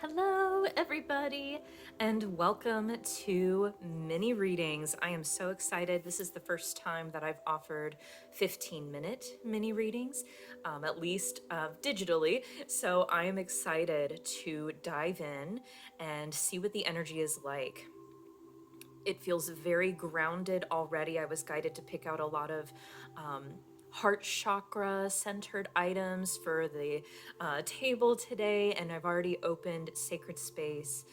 Hello, everybody, and welcome to mini readings. I am so excited. This is the first time that I've offered 15-minute mini readings, at least digitally. So I am excited to dive in and see what the energy is like. It feels very grounded already. I was guided to pick out a lot of heart chakra centered items for the table today, and I've already opened sacred space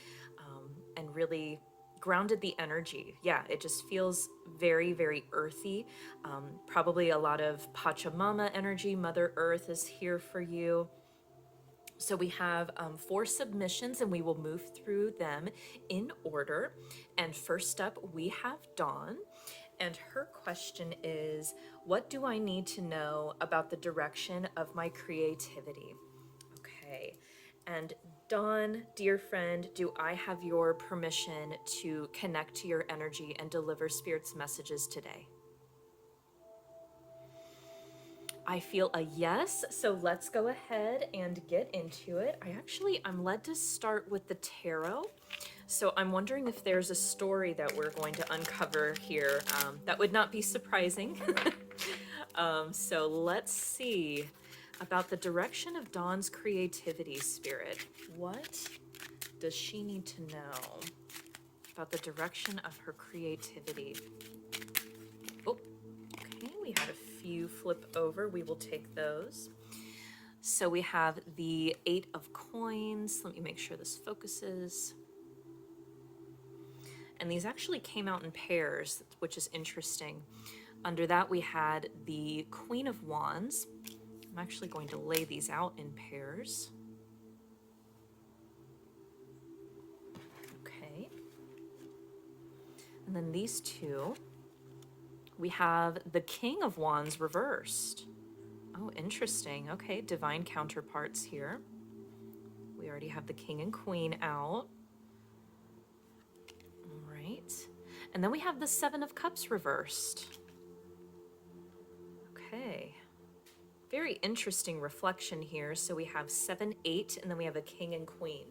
and really grounded the energy. Yeah, it just feels very, very earthy. Probably a lot of Pachamama energy. Mother Earth is here for you. So we have 4 submissions and we will move through them in order. And first up, we have Dawn. And her question is, what do I need to know about the direction of my creativity? Okay. And Dawn, dear friend, do I have your permission to connect to your energy and deliver Spirit's messages today? I feel a yes, so let's go ahead and get into it. I'm led to start with the tarot. So I'm wondering if there's a story that we're going to uncover here. That would not be surprising. So let's see about the direction of Dawn's creativity, Spirit. What does she need to know about the direction of her creativity? Oh, okay, we had a few flip over. We will take those. So we have the 8 of coins. Let me make sure this focuses. And these actually came out in pairs, which is interesting. Under that, we had the Queen of Wands. I'm actually going to lay these out in pairs. Okay. And then these two, we have the King of Wands reversed. Oh, interesting. Okay, divine counterparts here. We already have the King and Queen out. All right. And then we have the 7 of Cups reversed. Okay. Very interesting reflection here. So we have 7, 8, and then we have a King and Queen.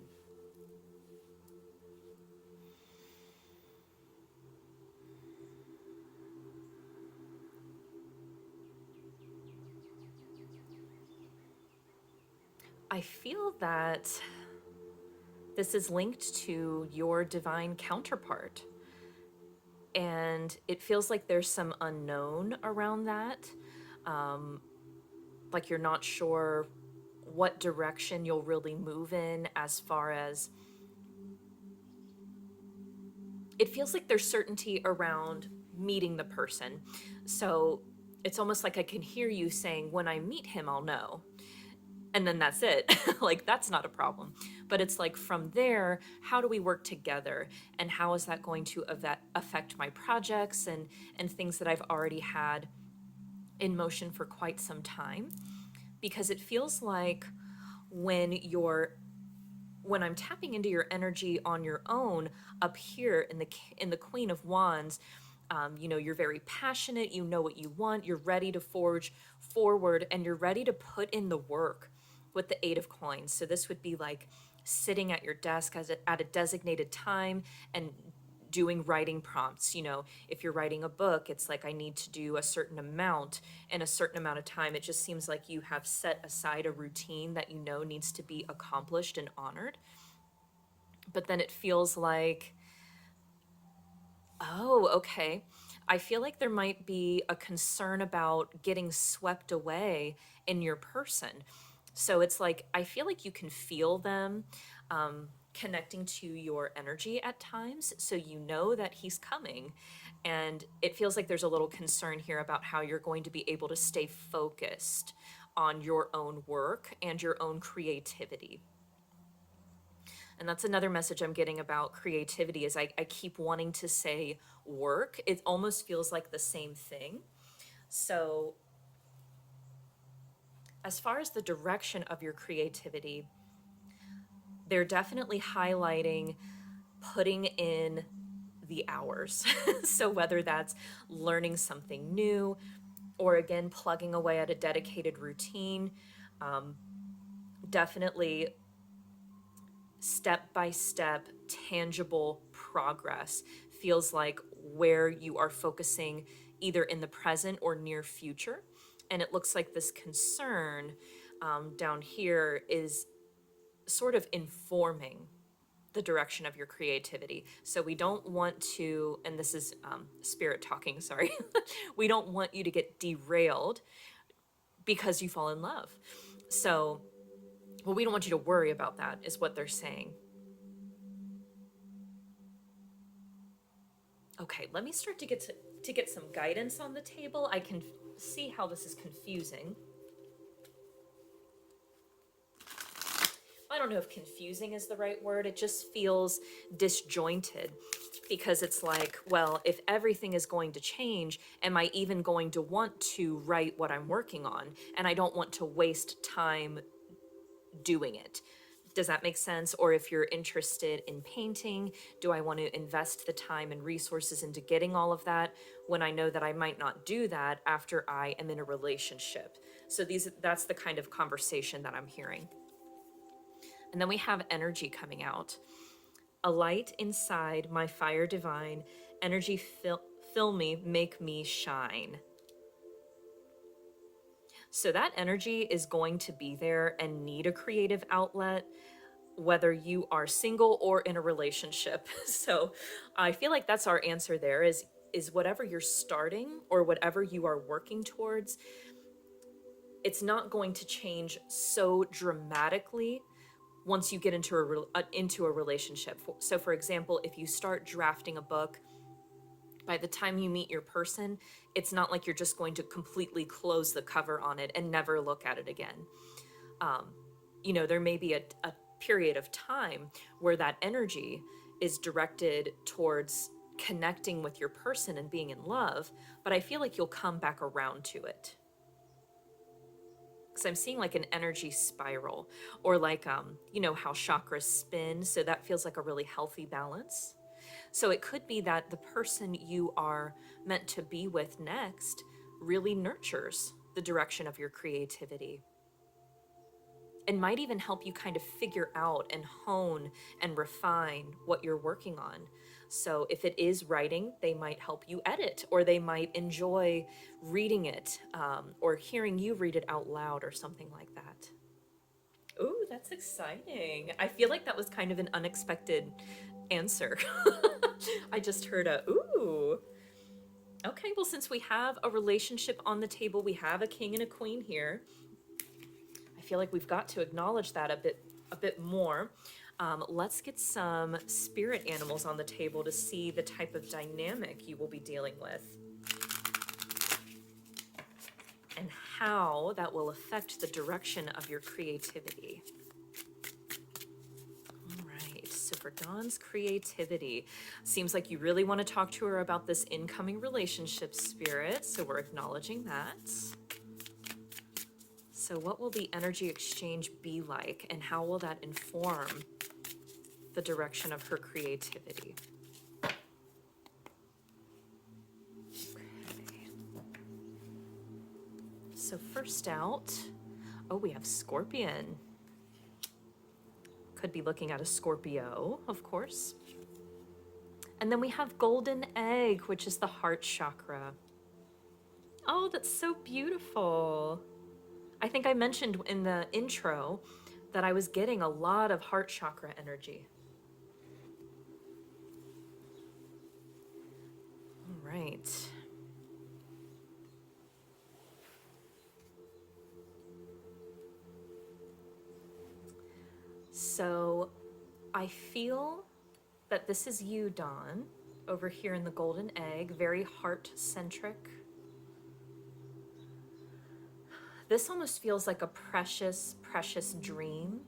I feel that this is linked to your divine counterpart. And it feels like there's some unknown around that. Like you're not sure what direction you'll really move in, as far as it feels like there's certainty around meeting the person. So it's almost like I can hear you saying, when I meet him, I'll know. And then that's it. Like, that's not a problem. But it's like, from there, how do we work together? And how is that going to affect my projects and things that I've already had in motion for quite some time? Because it feels like when I'm tapping into your energy on your own up here in the Queen of Wands, you're very passionate, you know what you want, you're ready to forge forward, and you're ready to put in the work with the 8 of coins. So this would be like sitting at your desk at a designated time and doing writing prompts. If you're writing a book, it's like, I need to do a certain amount in a certain amount of time. It just seems like you have set aside a routine that needs to be accomplished and honored. But then it feels like, oh, okay. I feel like there might be a concern about getting swept away in your person. So it's like, I feel like you can feel them connecting to your energy at times. So you know that he's coming. And it feels like there's a little concern here about how you're going to be able to stay focused on your own work and your own creativity. And that's another message I'm getting about creativity, is I keep wanting to say work. It almost feels like the same thing. So as far as the direction of your creativity, they're definitely highlighting putting in the hours. So whether that's learning something new, or again, plugging away at a dedicated routine, definitely step-by-step, tangible progress. Feels like where you are focusing either in the present or near future. And it looks like this concern down here is sort of informing the direction of your creativity. So we don't want to, and this is spirit talking, sorry, we don't want you to get derailed because you fall in love. So, well, we don't want you to worry about that, is what they're saying. Okay, let me start to get some guidance on the table. I can see how this is confusing. I don't know if confusing is the right word. It just feels disjointed because it's like, well, if everything is going to change, am I even going to want to write what I'm working on? And I don't want to waste time doing it. Does that make sense? Or if you're interested in painting, do I want to invest the time and resources into getting all of that when I know that I might not do that after I am in a relationship? So that's the kind of conversation that I'm hearing. And then we have energy coming out. A light inside, my fire divine, energy fill me, make me shine. So that energy is going to be there and need a creative outlet, whether you are single or in a relationship. So I feel like that's our answer there is whatever you're starting or whatever you are working towards, it's not going to change so dramatically once you get into a relationship. So for example, if you start drafting a book, by the time you meet your person, it's not like you're just going to completely close the cover on it and never look at it again. There may be a period of time where that energy is directed towards connecting with your person and being in love, but I feel like you'll come back around to it. Because I'm seeing like an energy spiral, or like, how chakras spin. So that feels like a really healthy balance. So it could be that the person you are meant to be with next really nurtures the direction of your creativity and might even help you kind of figure out and hone and refine what you're working on. So if it is writing, they might help you edit, or they might enjoy reading it, or hearing you read it out loud or something like that. Ooh, that's exciting. I feel like that was kind of an unexpected answer. I just heard a ooh. Okay, well, since we have a relationship on the table, we have a king and a queen here. I feel like we've got to acknowledge that a bit more. Let's get some spirit animals on the table to see the type of dynamic you will be dealing with and how that will affect the direction of your creativity. All right, so for Dawn's creativity, seems like you really want to talk to her about this incoming relationship, spirit, so we're acknowledging that. So what will the energy exchange be like, and how will that inform the direction of her creativity? Okay. So first out, we have Scorpion. Could be looking at a Scorpio, of course. And then we have Golden Egg, which is the heart chakra. Oh, that's so beautiful. I think I mentioned in the intro that I was getting a lot of heart chakra energy. All right. So I feel that this is you, Dawn, over here in the Golden Egg, very heart-centric. This almost feels like a precious, precious dream,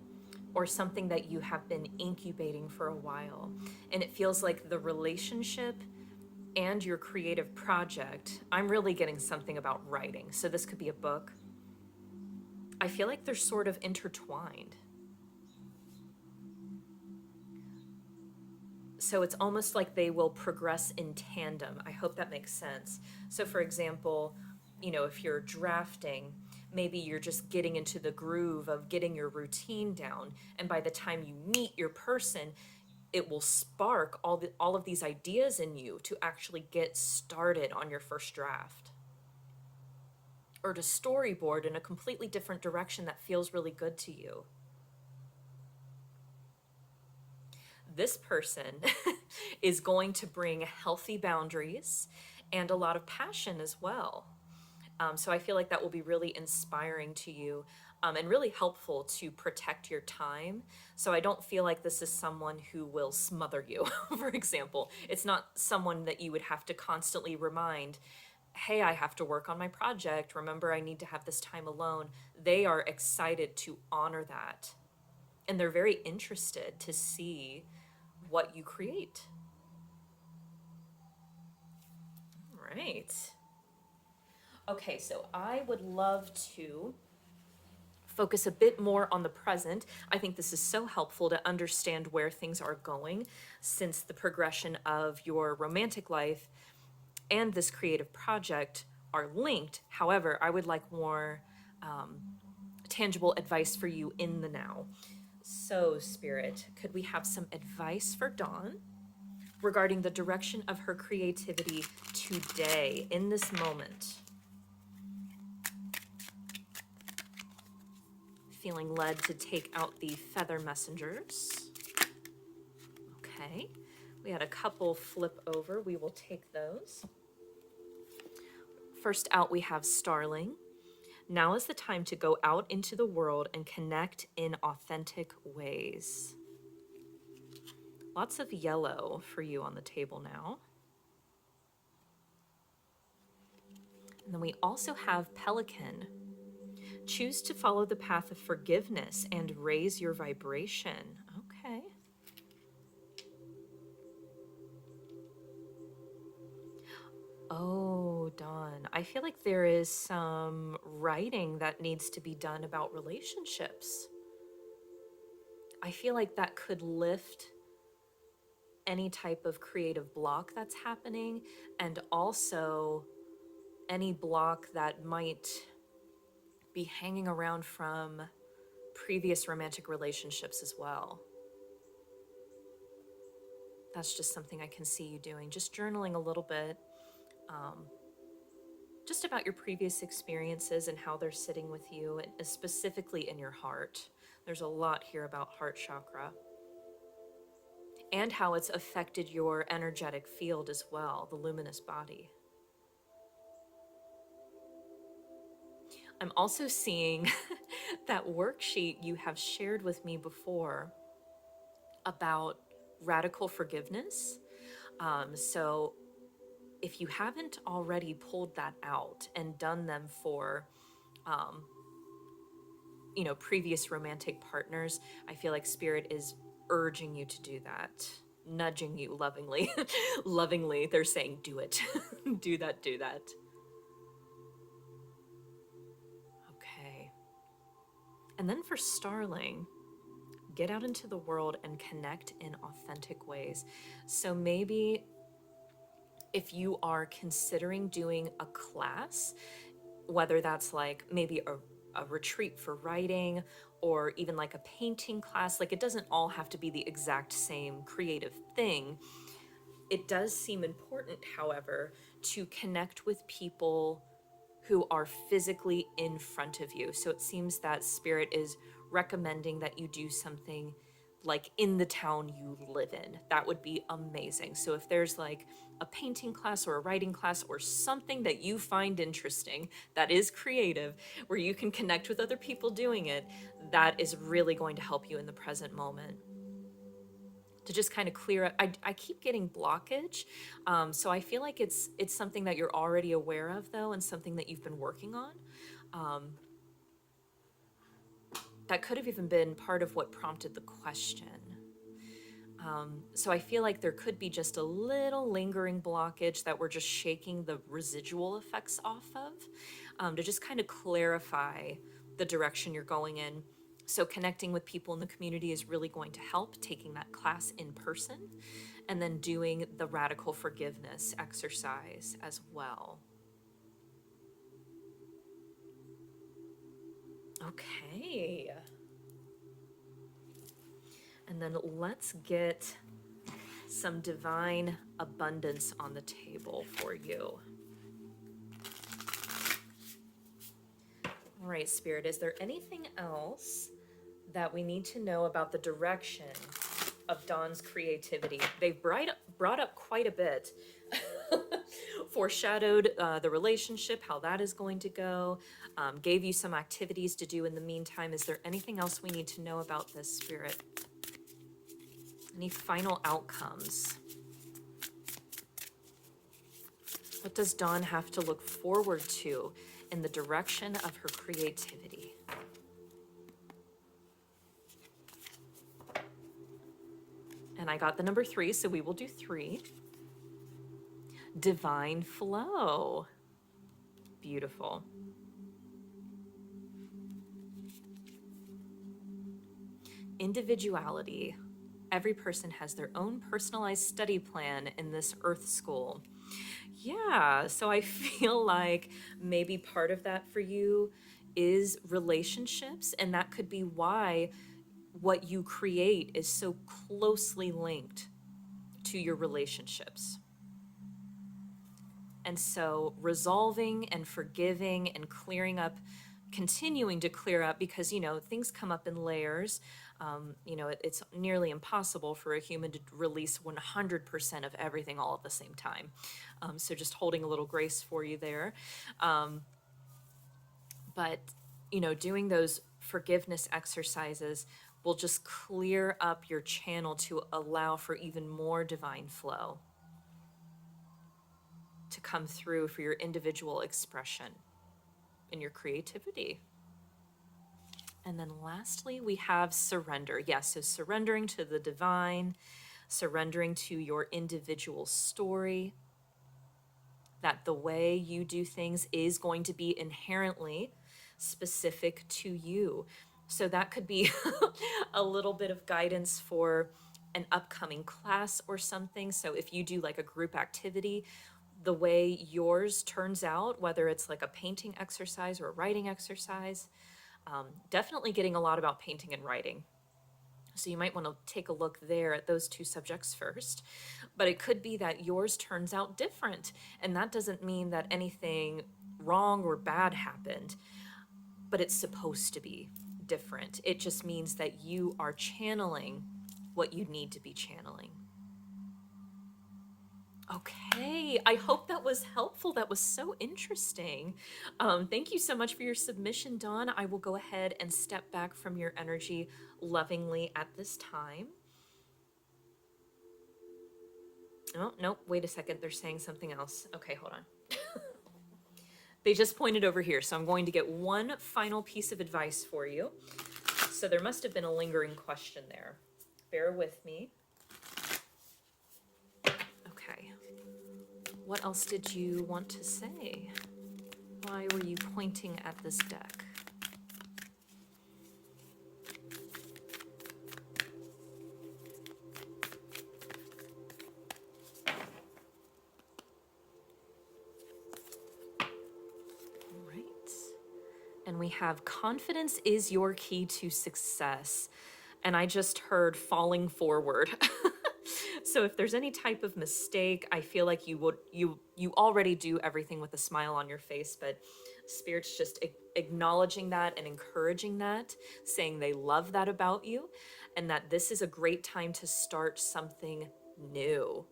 or something that you have been incubating for a while. And it feels like the relationship and your creative project, I'm really getting something about writing. So this could be a book. I feel like they're sort of intertwined. So it's almost like they will progress in tandem. I hope that makes sense. So for example, if you're drafting, maybe you're just getting into the groove of getting your routine down. And by the time you meet your person, it will spark all of these ideas in you to actually get started on your first draft, or to storyboard in a completely different direction that feels really good to you. This person is going to bring healthy boundaries and a lot of passion as well. So I feel like that will be really inspiring to you, and really helpful to protect your time. So I don't feel like this is someone who will smother you, for example. It's not someone that you would have to constantly remind, hey, I have to work on my project. Remember, I need to have this time alone. They are excited to honor that. And they're very interested to see what you create. Right. Okay, so I would love to focus a bit more on the present. I think this is so helpful to understand where things are going, since the progression of your romantic life and this creative project are linked. However, I would like more tangible advice for you in the now. So, Spirit, could we have some advice for Dawn regarding the direction of her creativity today, in this moment? Feeling led to take out the feather messengers. Okay, we had a couple flip over. We will take those. First out, we have Starling. Now is the time to go out into the world and connect in authentic ways. Lots of yellow for you on the table now. And then we also have Pelican. Choose to follow the path of forgiveness and raise your vibration. Okay. Oh, Dawn, I feel like there is some writing that needs to be done about relationships. I feel like that could lift any type of creative block that's happening, and also any block that might be hanging around from previous romantic relationships as well. That's just something I can see you doing, just journaling a little bit, just about your previous experiences and how they're sitting with you, and specifically in your heart. There's a lot here about heart chakra, and how it's affected your energetic field as well, the luminous body. I'm also seeing that worksheet you have shared with me before about radical forgiveness. So if you haven't already pulled that out and done them for, previous romantic partners, I feel like Spirit is urging you to do that, nudging you lovingly. Lovingly, they're saying, do it. Do that, do that. Okay. And then for Starling, get out into the world and connect in authentic ways. So maybe if you are considering doing a class, whether that's like maybe a retreat for writing, or even like a painting class, like it doesn't all have to be the exact same creative thing. It does seem important, however, to connect with people who are physically in front of you. So it seems that Spirit is recommending that you do something like in the town you live in. That would be amazing. So if there's like a painting class or a writing class or something that you find interesting that is creative, where you can connect with other people doing it, that is really going to help you in the present moment. To just kind of clear up, I keep getting blockage. So I feel like it's something that you're already aware of, though, and something that you've been working on. That could have even been part of what prompted the question. So I feel like there could be just a little lingering blockage that we're just shaking the residual effects off of, to just kind of clarify the direction you're going in. So connecting with people in the community is really going to help, taking that class in person, and then doing the radical forgiveness exercise as well. Okay. And then let's get some divine abundance on the table for you. All right, Spirit, is there anything else that we need to know about the direction of Dawn's creativity? They've brought up quite a bit. Foreshadowed the relationship, how that is going to go, gave you some activities to do in the meantime. Is there anything else we need to know about this, Spirit? Any final outcomes? What does Dawn have to look forward to in the direction of her creativity? And I got the number 3, so we will do 3. Divine flow. Beautiful. Individuality. Every person has their own personalized study plan in this Earth School. Yeah, so I feel like maybe part of that for you is relationships, and that could be why what you create is so closely linked to your relationships. And so resolving and forgiving and clearing up, continuing to clear up, because, things come up in layers. It's nearly impossible for a human to release 100% of everything all at the same time. So just holding a little grace for you there. But, doing those forgiveness exercises will just clear up your channel to allow for even more divine flow to come through for your individual expression and your creativity. And then lastly, we have surrender. Yes, so surrendering to the divine, surrendering to your individual story, that the way you do things is going to be inherently specific to you. So that could be a little bit of guidance for an upcoming class or something. So if you do like a group activity, the way yours turns out, whether it's like a painting exercise or a writing exercise, definitely getting a lot about painting and writing. So you might want to take a look there at those 2 subjects first. But it could be that yours turns out different. And that doesn't mean that anything wrong or bad happened, but it's supposed to be different. It just means that you are channeling what you need to be channeling. Okay, I hope that was helpful. That was so interesting. Thank you so much for your submission, Dawn. I will go ahead and step back from your energy lovingly at this time. Oh, nope, wait a second. They're saying something else. Okay, hold on. They just pointed over here, so I'm going to get one final piece of advice for you. So there must have been a lingering question there. Bear with me. Okay. What else did you want to say? Why were you pointing at this deck? All right. And we have confidence is your key to success. And I just heard falling forward. So if there's any type of mistake, I feel like you already do everything with a smile on your face, but Spirit's just acknowledging that and encouraging that, saying they love that about you, and that this is a great time to start something new.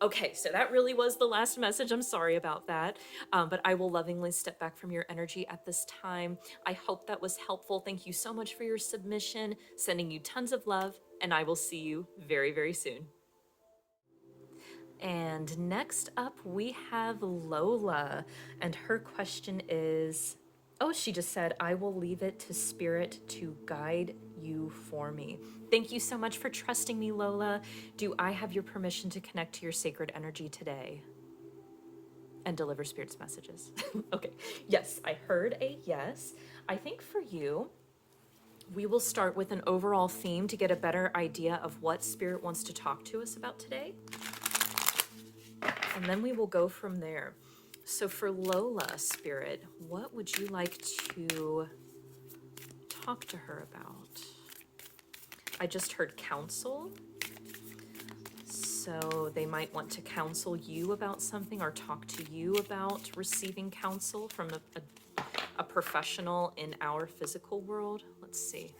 Okay, so that really was the last message. I'm sorry about that, but I will lovingly step back from your energy at this time. I hope that was helpful. Thank you so much for your submission, sending you tons of love, and I will see you very, very soon. And next up, we have Lola, and her question is, oh, she just said, I will leave it to Spirit to guide you for me. Thank you so much for trusting me, Lola. Do I have your permission to connect to your sacred energy today and deliver Spirit's messages? Okay, yes, I heard a yes. I think for you, we will start with an overall theme to get a better idea of what Spirit wants to talk to us about today. And then we will go from there. So for Lola, Spirit, what would you like to talk to her about? I just heard counsel. So they might want to counsel you about something or talk to you about receiving counsel from a professional in our physical world. Let's see.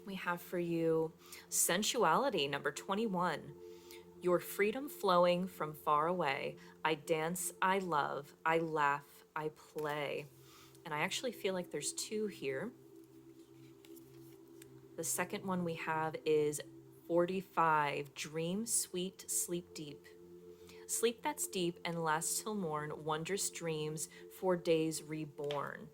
We have for you sensuality, number 21. Your freedom flowing from far away. I dance, I love, I laugh, I play. And I actually feel like there's two here. The second one we have is 45. Dream sweet, sleep deep. Sleep that's deep and lasts till morn, wondrous dreams, for days reborn.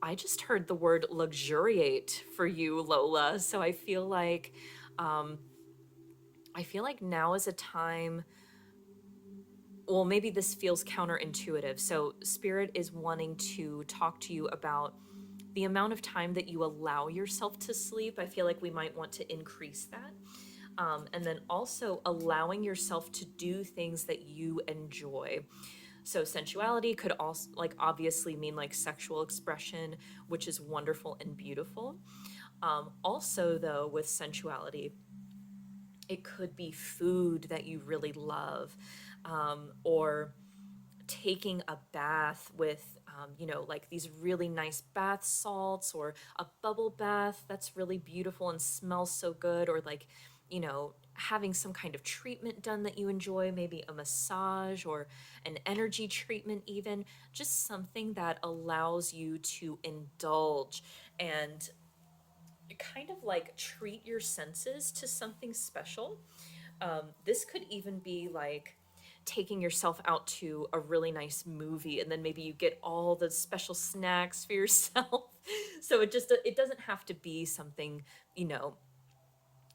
I just heard the word luxuriate for you, Lola. So I feel like now is a time, well, maybe this feels counterintuitive. So Spirit is wanting to talk to you about the amount of time that you allow yourself to sleep. I feel like we might want to increase that. And then also allowing yourself to do things that you enjoy. So sensuality could also obviously mean sexual expression, which is wonderful and beautiful. Also though, with sensuality, it could be food that you really love, or taking a bath with, these really nice bath salts, or a bubble bath that's really beautiful and smells so good, or having some kind of treatment done that you enjoy, maybe a massage or an energy treatment even, just something that allows you to indulge and kind of treat your senses to something special. This could even be taking yourself out to a really nice movie, and then maybe you get all the special snacks for yourself. So it doesn't have to be something,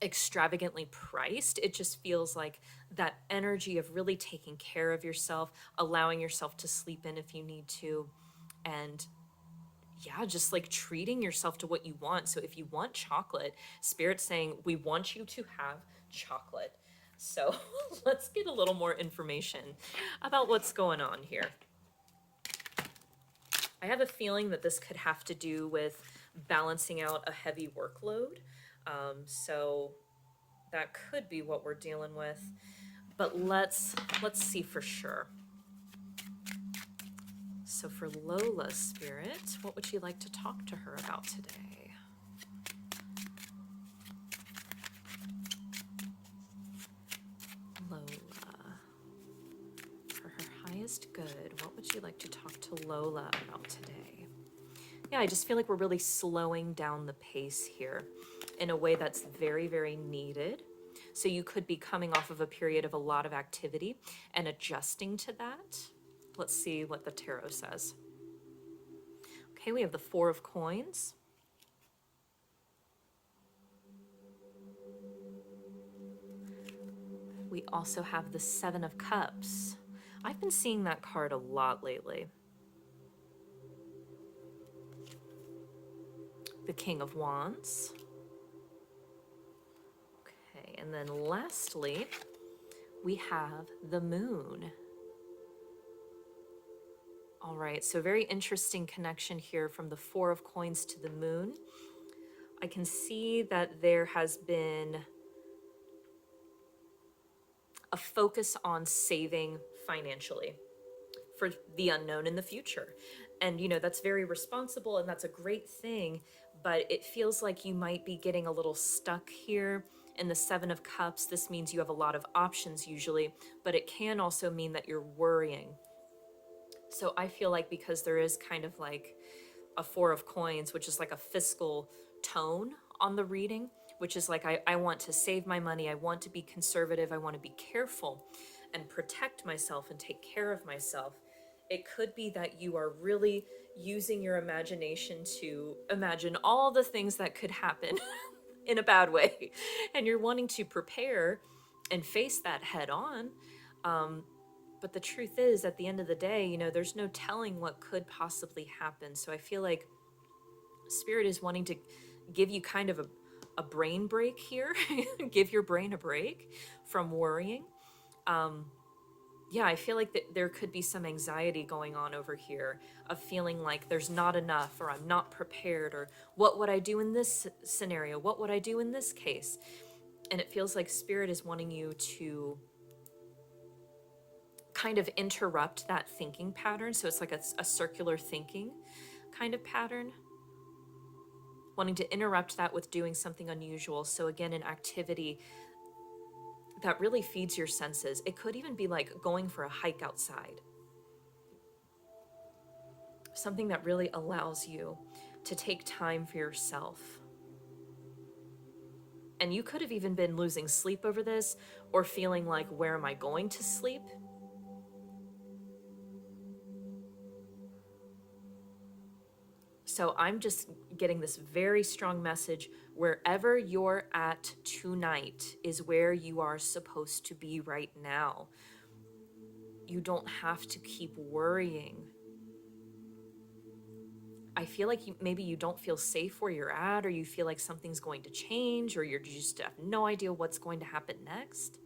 extravagantly priced. It just feels like that energy of really taking care of yourself, allowing yourself to sleep in if you need to, and yeah, just treating yourself to what you want. So if you want chocolate, Spirit's saying we want you to have chocolate. So let's get a little more information about what's going on here. I have a feeling that this could have to do with balancing out a heavy workload. So that could be what we're dealing with, but let's see for sure. So for Lola, Spirit, what would you like to talk to her about today? Lola, for her highest good, what would you like to talk to Lola about today? Yeah, I just feel like we're really slowing down the pace here in a way that's very, very needed. So you could be coming off of a period of a lot of activity and adjusting to that. Let's see what the tarot says. Okay, we have the Four of Coins. We also have the Seven of Cups. I've been seeing that card a lot lately. The King of Wands. Okay, and then lastly, we have the Moon. All right, so very interesting connection here from the Four of Coins to the Moon. I can see that there has been a focus on saving financially for the unknown in the future. And, that's very responsible and that's a great thing, but it feels like you might be getting a little stuck here in the Seven of Cups. This means you have a lot of options usually, but it can also mean that you're worrying. So I feel like because there is kind of a Four of Coins, which is a fiscal tone on the reading, which is I want to save my money, I want to be conservative, I want to be careful and protect myself and take care of myself. It could be that you are really using your imagination to imagine all the things that could happen in a bad way, and you're wanting to prepare and face that head on. But the truth is, at the end of the day, there's no telling what could possibly happen. So I feel like Spirit is wanting to give you kind of a brain break here, give your brain a break from worrying. yeah, I feel like there could be some anxiety going on over here of feeling like there's not enough, or I'm not prepared, or what would I do in this scenario? What would I do in this case? And it feels like Spirit is wanting you to kind of interrupt that thinking pattern. So it's like a circular thinking kind of pattern, wanting to interrupt that with doing something unusual. So again, an activity that really feeds your senses. It could even be like going for a hike outside, something that really allows you to take time for yourself. And you could have even been losing sleep over this, or feeling like, where am I going to sleep? So I'm just getting this very strong message. Wherever you're at tonight is where you are supposed to be right now. You don't have to keep worrying. I feel like maybe you don't feel safe where you're at, or you feel like something's going to change, or you just have no idea what's going to happen next.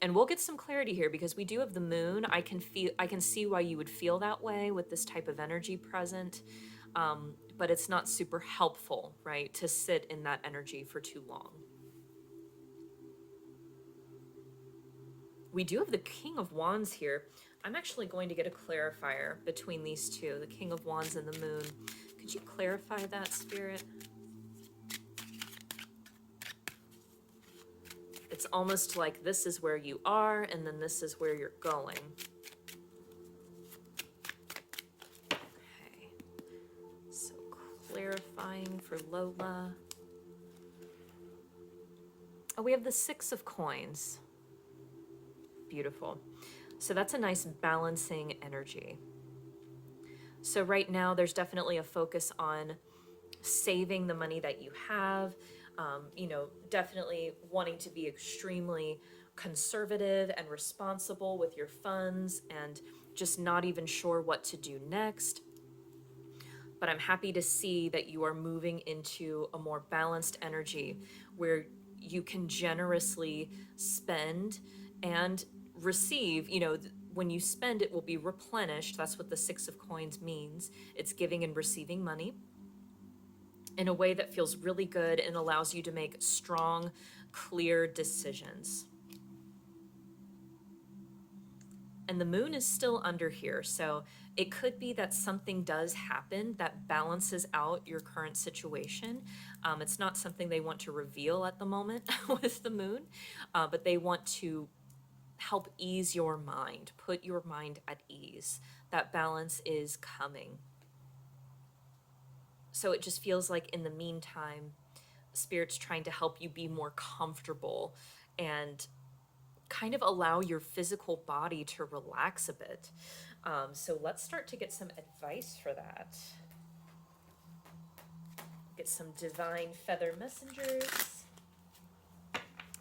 And we'll get some clarity here because we do have the moon. I can see why you would feel that way with this type of energy present. But it's not super helpful, right, to sit in that energy for too long. We do have the King of Wands here. I'm actually going to get a clarifier between these two, the King of Wands and the moon. Could you clarify that, Spirit? It's almost like this is where you are, and then this is where you're going. Okay. So clarifying for Lola. Oh, we have the Six of Coins. Beautiful. So that's a nice balancing energy. So right now there's definitely a focus on saving the money that you have, definitely wanting to be extremely conservative and responsible with your funds, and just not even sure what to do next. But I'm happy to see that you are moving into a more balanced energy where you can generously spend and receive. When you spend, it will be replenished. That's what the Six of Coins means. It's giving and receiving money in a way that feels really good and allows you to make strong, clear decisions. And the moon is still under here, so it could be that something does happen that balances out your current situation. It's not something they want to reveal at the moment with the moon, but they want to help ease your mind, put your mind at ease. That balance is coming. So it just feels like in the meantime, Spirit's trying to help you be more comfortable and kind of allow your physical body to relax a bit. So let's start to get some advice for that. Get some divine feather messengers.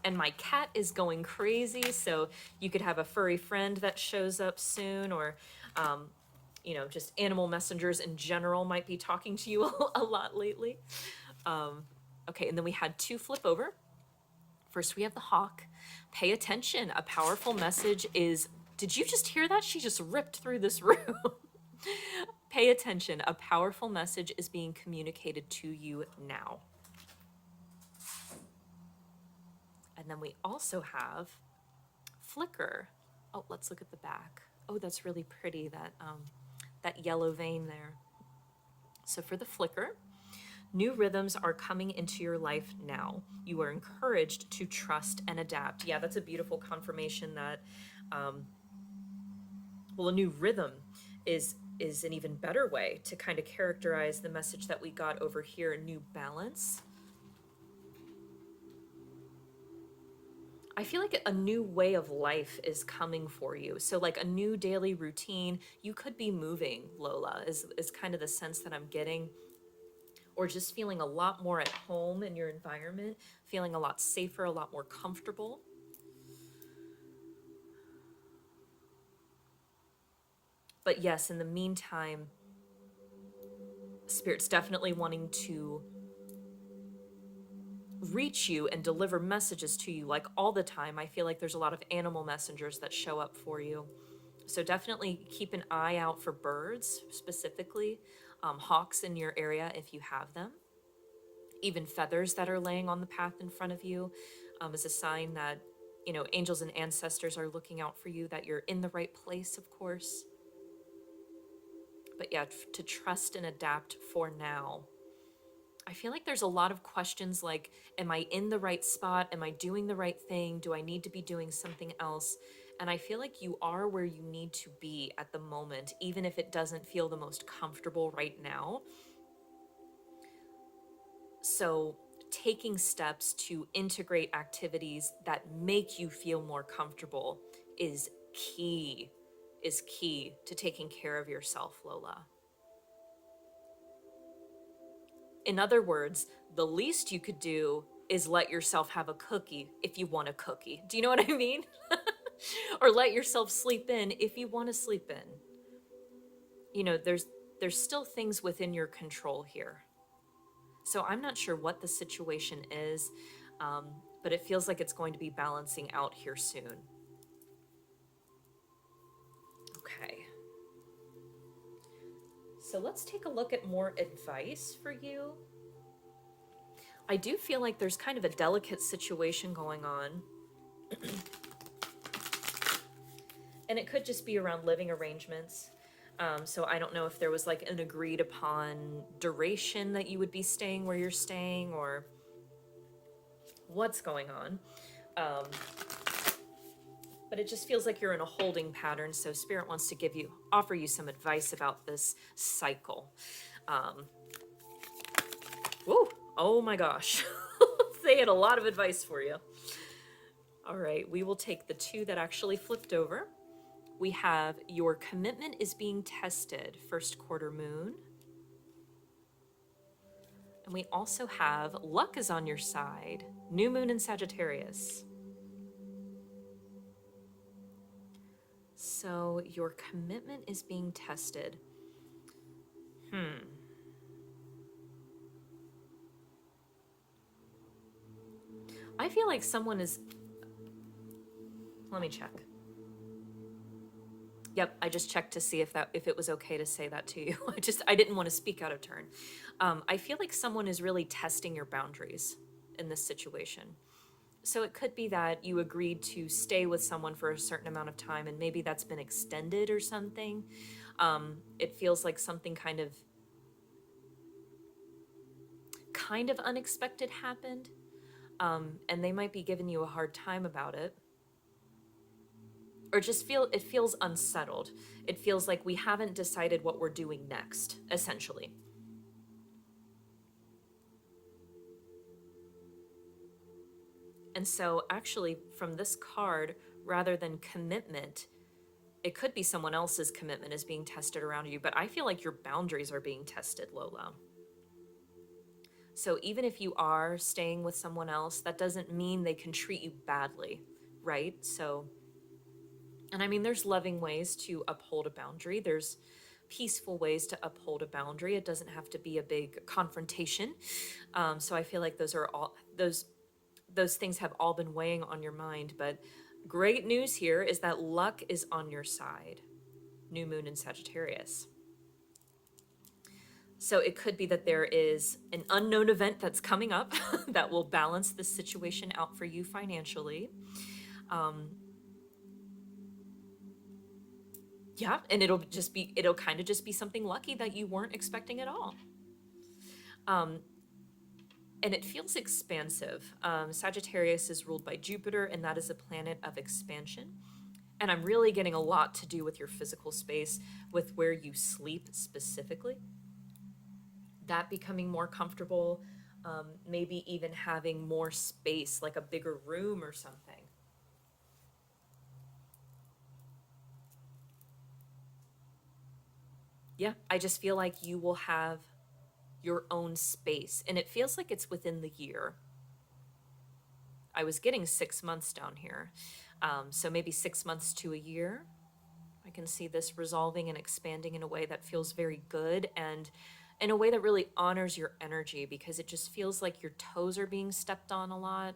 And my cat is going crazy, so you could have a furry friend that shows up soon, or just animal messengers in general might be talking to you a lot lately. Okay, and then we had two flip over. First, we have the hawk. Pay attention. A powerful message is... Did you just hear that? She just ripped through this room. Pay attention. A powerful message is being communicated to you now. And then we also have flicker. Oh, let's look at the back. Oh, that's really pretty, that yellow vein there. So for the flicker, new rhythms are coming into your life now. You are encouraged to trust and adapt. Yeah, that's a beautiful confirmation that, a new rhythm is an even better way to kind of characterize the message that we got over here, new balance. I feel like a new way of life is coming for you. So like a new daily routine. You could be moving, Lola, is kind of the sense that I'm getting. Or just feeling a lot more at home in your environment, feeling a lot safer, a lot more comfortable. But yes, in the meantime, Spirit's definitely wanting to reach you and deliver messages to you like all the time. I feel like there's a lot of animal messengers that show up for you. So definitely keep an eye out for birds, specifically hawks in your area if you have them. Even feathers that are laying on the path in front of you is a sign that, you know, angels and ancestors are looking out for you, that you're in the right place, of course. But yeah, to trust and adapt for now. I feel like there's a lot of questions like, am I in the right spot? Am I doing the right thing? Do I need to be doing something else? And I feel like you are where you need to be at the moment, even if it doesn't feel the most comfortable right now. So taking steps to integrate activities that make you feel more comfortable is key, to taking care of yourself, Lola. In other words, the least you could do is let yourself have a cookie if you want a cookie. Do you know what I mean? Or let yourself sleep in if you want to sleep in. You know, there's still things within your control here. So I'm not sure what the situation is, but it feels like it's going to be balancing out here soon. Okay. So let's take a look at more advice for you. I do feel like there's kind of a delicate situation going on. And it could just be around living arrangements. So I don't know if there was like an agreed upon duration that you would be staying where you're staying, or what's going on. But it just feels like you're in a holding pattern. So Spirit wants to offer you some advice about this cycle. Whoa, oh my gosh. They had a lot of advice for you. All right, we will take the two that actually flipped over. We have your commitment is being tested, first quarter moon. And we also have luck is on your side, new moon in Sagittarius. So your commitment is being tested. I feel like someone is... Let me check. Yep, I just checked to see if it was okay to say that to you. I didn't want to speak out of turn. I feel like someone is really testing your boundaries in this situation. So it could be that you agreed to stay with someone for a certain amount of time, and maybe that's been extended or something. It feels like something kind of unexpected happened, and they might be giving you a hard time about it. Or it feels unsettled. It feels like we haven't decided what we're doing next, essentially. And so actually from this card, rather than commitment, it could be someone else's commitment is being tested around you, but I feel like your boundaries are being tested, Lola. So even if you are staying with someone else, that doesn't mean they can treat you badly, right? So, and I mean, there's loving ways to uphold a boundary. There's peaceful ways to uphold a boundary. It doesn't have to be a big confrontation. So I feel like those things have all been weighing on your mind. But great news here is that luck is on your side. New moon in Sagittarius. So it could be that there is an unknown event that's coming up that will balance this situation out for you financially. Yeah, and it'll kind of just be something lucky that you weren't expecting at all. And it feels expansive. Sagittarius is ruled by Jupiter, and that is a planet of expansion. And I'm really getting a lot to do with your physical space, with where you sleep specifically. That becoming more comfortable, maybe even having more space, like a bigger room or something. Yeah, I just feel like you will have your own space, and it feels like it's within the year. I was getting 6 months down here, so maybe 6 months to a year. I can see this resolving and expanding in a way that feels very good, and in a way that really honors your energy, because it just feels like your toes are being stepped on a lot.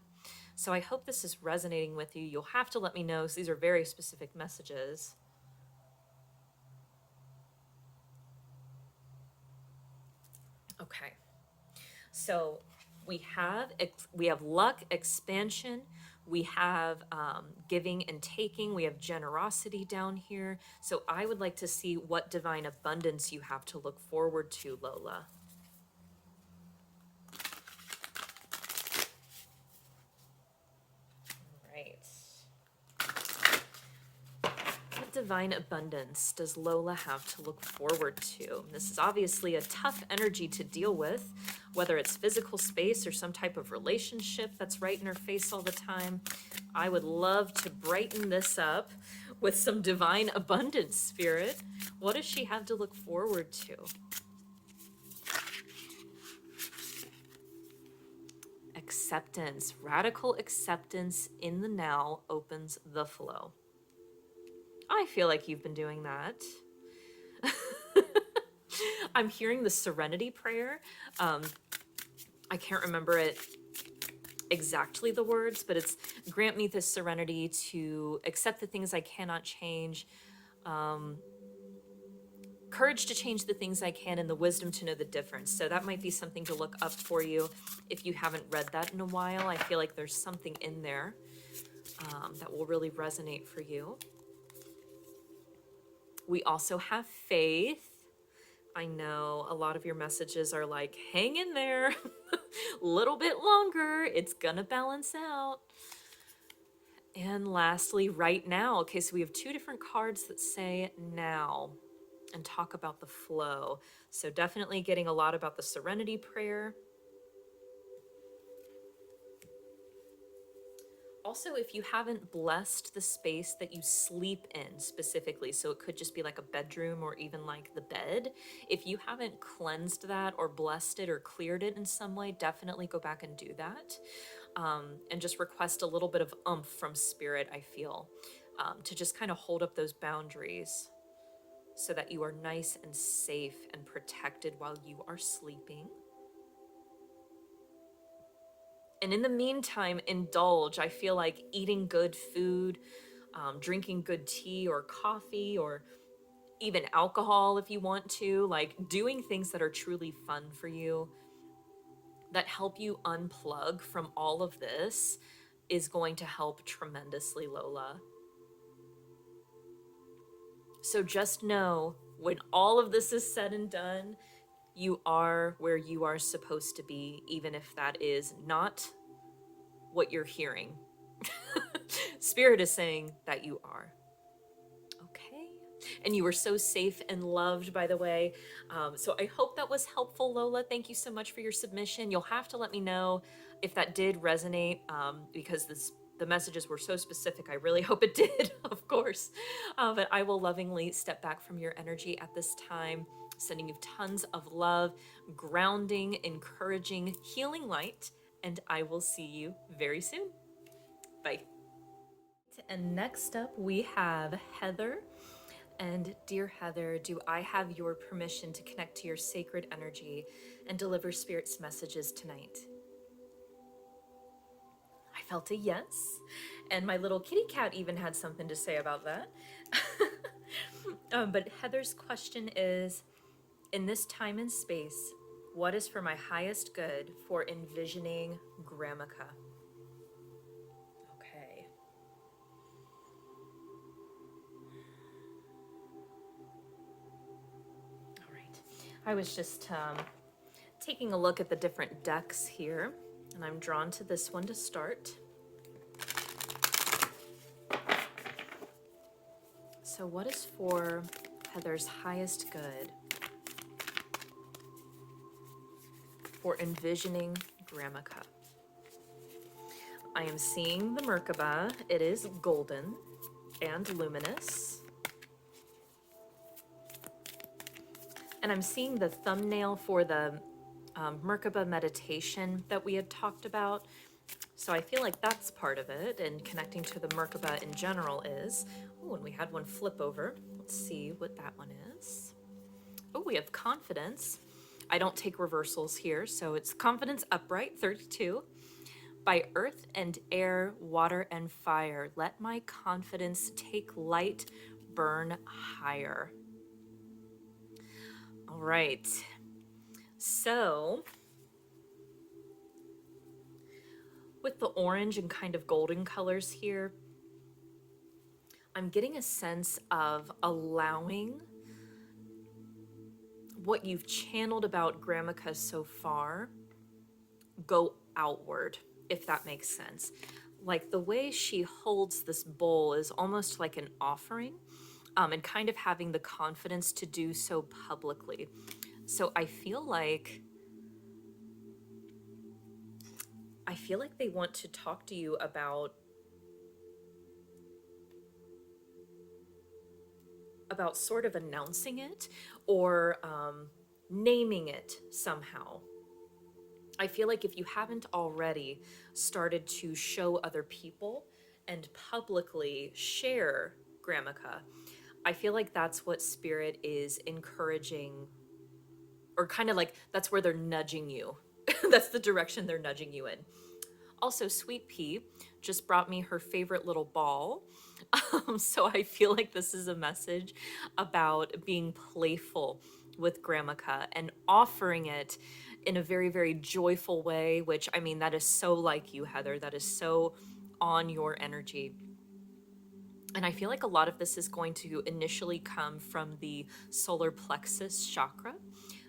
So I hope this is resonating with you. You'll have to let me know, 'cause these are very specific messages. Okay. So we have luck, expansion, we have giving and taking, we have generosity down here. So I would like to see what divine abundance you have to look forward to, Lola. Right. What divine abundance does Lola have to look forward to? This is obviously a tough energy to deal with, whether it's physical space or some type of relationship that's right in her face all the time. I would love to brighten this up with some divine abundance, Spirit. What does she have to look forward to? Acceptance. Radical acceptance in the now opens the flow. I feel like you've been doing that. I'm hearing the serenity prayer. I can't remember it exactly the words, but it's grant me the serenity to accept the things I cannot change, courage to change the things I can, and the wisdom to know the difference. So that might be something to look up for you if you haven't read that in a while. I feel like there's something in there that will really resonate for you. We also have faith. I know a lot of your messages are like, hang in there, a little bit longer, it's gonna balance out. And lastly, right now. Okay, so we have two different cards that say now and talk about the flow. So definitely getting a lot about the serenity prayer. Also, if you haven't blessed the space that you sleep in specifically, so it could just be like a bedroom or even like the bed, if you haven't cleansed that or blessed it or cleared it in some way, definitely go back and do that. And just request a little bit of oomph from Spirit, I feel, to just kind of hold up those boundaries so that you are nice and safe and protected while you are sleeping. And in the meantime, indulge. I feel like eating good food, drinking good tea or coffee, or even alcohol if you want to, like doing things that are truly fun for you, that help you unplug from all of this, is going to help tremendously, Lola. So just know, when all of this is said and done, you are where you are supposed to be, even if that is not what you're hearing. Spirit is saying that you are. Okay. And you were so safe and loved, by the way. So I hope that was helpful, Lola. Thank you so much for your submission. You'll have to let me know if that did resonate, because the messages were so specific. I really hope it did, of course. But I will lovingly step back from your energy at this time, sending you tons of love, grounding, encouraging, healing light, and I will see you very soon. Bye. And next up, we have Heather. And dear Heather, do I have your permission to connect to your sacred energy and deliver Spirit's messages tonight? I felt a yes. And my little kitty cat even had something to say about that. But Heather's question is, in this time and space, what is for my highest good for envisioning Gramica? Okay. All right. I was just taking a look at the different decks here, and I'm drawn to this one to start. So what is for Heather's highest good for envisioning Gramica? I am seeing the Merkaba. It is golden and luminous. And I'm seeing the thumbnail for the Merkaba meditation that we had talked about. So I feel like that's part of it, and connecting to the Merkaba in general is. Oh, and we had one flip over. Let's see what that one is. Oh, we have confidence. I don't take reversals here, so it's confidence upright, 32. By earth and air, water and fire, let my confidence take light, burn higher. All right. So, with the orange and kind of golden colors here, I'm getting a sense of allowing what you've channeled about Gramica so far go outward, if that makes sense. Like the way she holds this bowl is almost like an offering, and kind of having the confidence to do so publicly. So I feel like they want to talk to you about sort of announcing it, or naming it somehow. I feel like if you haven't already started to show other people and publicly share Gramica, I feel like that's what Spirit is encouraging, or kind of like that's where they're nudging you. That's the direction they're nudging you in. Also, Sweet Pea just brought me her favorite little ball. So I feel like this is a message about being playful with Gramica and offering it in a very, very joyful way, which, I mean, that is so like you, Heather. That is so on your energy. And I feel like a lot of this is going to initially come from the solar plexus chakra.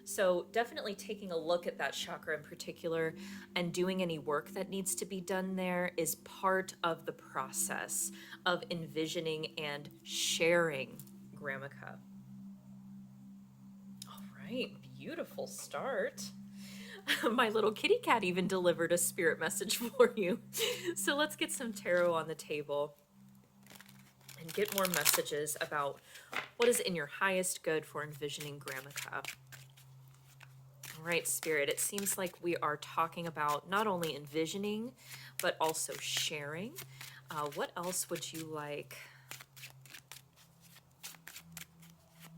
So definitely taking a look at that chakra in particular and doing any work that needs to be done there is part of the process of envisioning and sharing Gramica. All right, beautiful start. My little kitty cat even delivered a spirit message for you. So let's get some tarot on the table and get more messages about what is in your highest good for envisioning Gramica. All right, Spirit, it seems like we are talking about not only envisioning, but also sharing. What else would you like?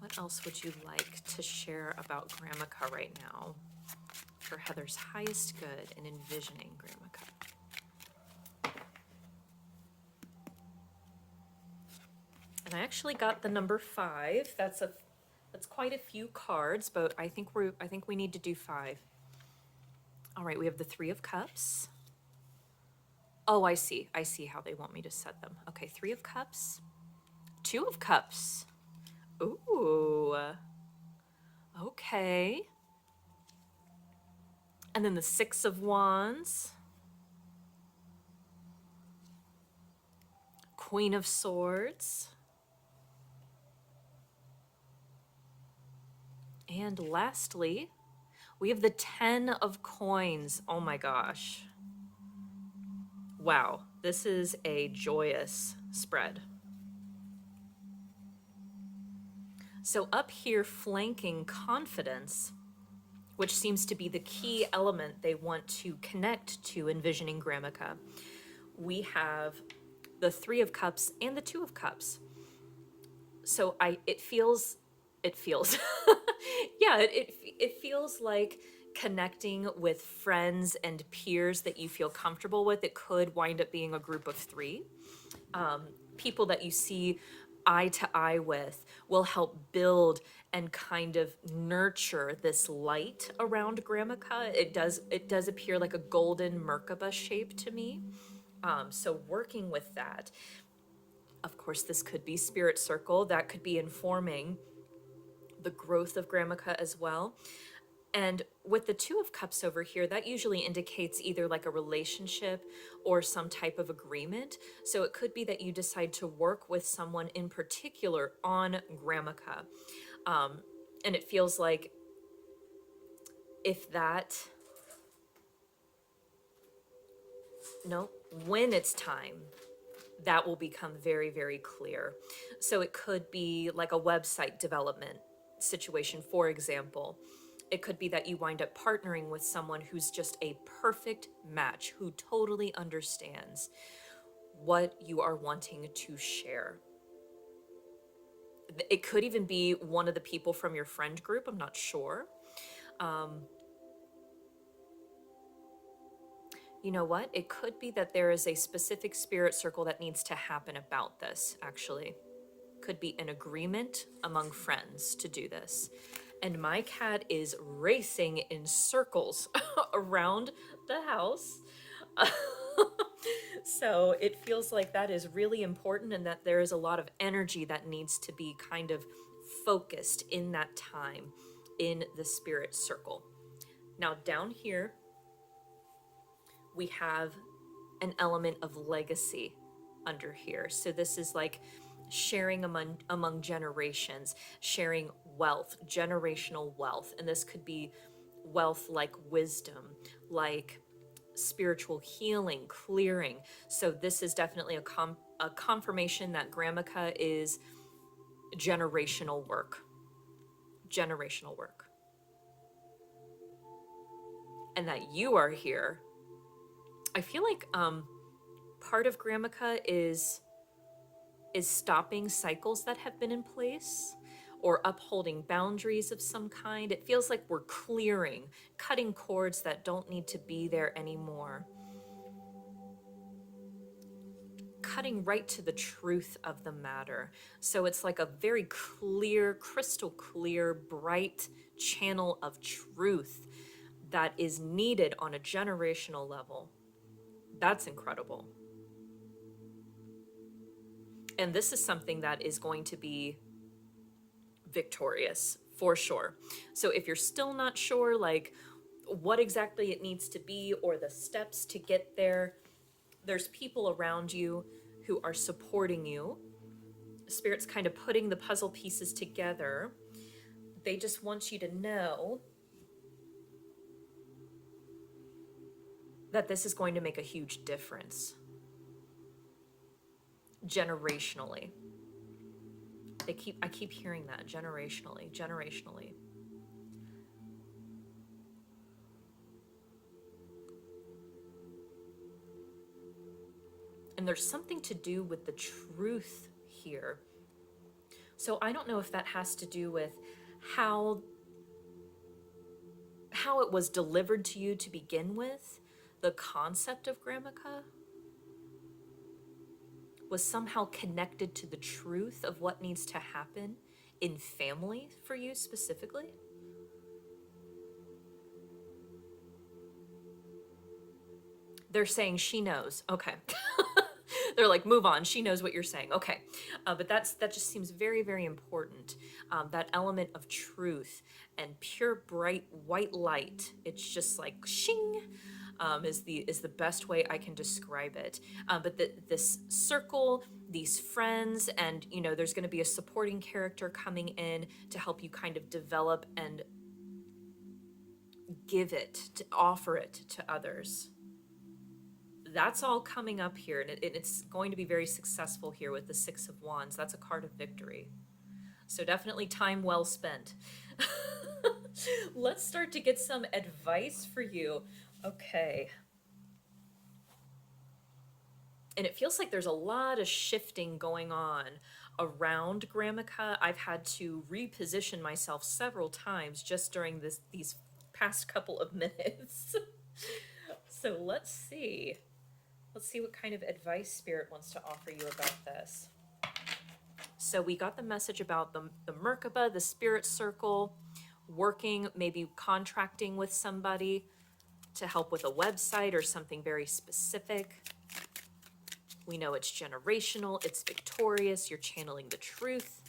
What else would you like to share about Gramica right now for Heather's highest good in envisioning Gramica? And I actually got the number 5. That's quite a few cards, but I think we need to do 5. All right, we have the 3 of Cups. Oh, I see how they want me to set them. Okay, 3 of Cups, 2 of Cups. Ooh, okay. And then the 6 of Wands, Queen of Swords, and lastly, we have the 10 of Coins. Oh my gosh. Wow, this is a joyous spread. So up here, flanking confidence, which seems to be the key element they want to connect to envisioning Gramica, we have the 3 of Cups and the 2 of Cups. So it feels yeah, it feels like connecting with friends and peers that you feel comfortable with. It could wind up being a group of 3. People that you see eye to eye with will help build and kind of nurture this light around Gramica. It does appear like a golden Merkaba shape to me. So working with that. Of course, this could be Spirit Circle. That could be informing the growth of Gramica as well. And with the 2 of Cups over here, that usually indicates either like a relationship or some type of agreement. So it could be that you decide to work with someone in particular on Gramica. And it feels like when it's time, that will become very, very clear. So it could be like a website development situation, for example. It could be that you wind up partnering with someone who's just a perfect match, who totally understands what you are wanting to share. It could even be one of the people from your friend group, I'm not sure. You know what? It could be that there is a specific spirit circle that needs to happen about this, actually. Could be an agreement among friends to do this. And my cat is racing in circles around the house. So it feels like that is really important, and that there is a lot of energy that needs to be kind of focused in that time in the spirit circle. Now, down here, we have an element of legacy under here. So this is like sharing among generations, sharing wealth, generational wealth. And this could be wealth like wisdom, like spiritual healing, clearing. So this is definitely a confirmation that Gramica is generational work. Generational work. And that you are here. I feel like part of Gramica is stopping cycles that have been in place or upholding boundaries of some kind. It feels like we're clearing, cutting cords that don't need to be there anymore. Cutting right to the truth of the matter. So it's like a very clear, crystal clear, bright channel of truth that is needed on a generational level. That's incredible. And this is something that is going to be victorious for sure. So if you're still not sure like what exactly it needs to be or the steps to get there, there's people around you who are supporting you. Spirit's kind of putting the puzzle pieces together. They just want you to know that this is going to make a huge difference generationally. I keep hearing that generationally. And there's something to do with the truth here. So I don't know if that has to do with how it was delivered to you to begin with. The concept of Gramica was somehow connected to the truth of what needs to happen in family for you specifically. They're saying she knows. Okay. They're like, move on. She knows what you're saying. Okay. But that just seems very, very important. That element of truth and pure, bright, white light. It's just like shing. Is the best way I can describe it. But this circle, these friends, and there's going to be a supporting character coming in to help you kind of develop and give it, to offer it to others. That's all coming up here, and it's going to be very successful here with the Six of Wands. That's a card of victory. So definitely time well spent. Let's start to get some advice for you. Okay. And it feels like there's a lot of shifting going on around Gramica. I've had to reposition myself several times just during these past couple of minutes. So let's see. Let's see what kind of advice Spirit wants to offer you about this. So we got the message about the Merkaba, the spirit circle, working, maybe contracting with somebody to help with a website or something very specific. We know it's generational, it's victorious, you're channeling the truth.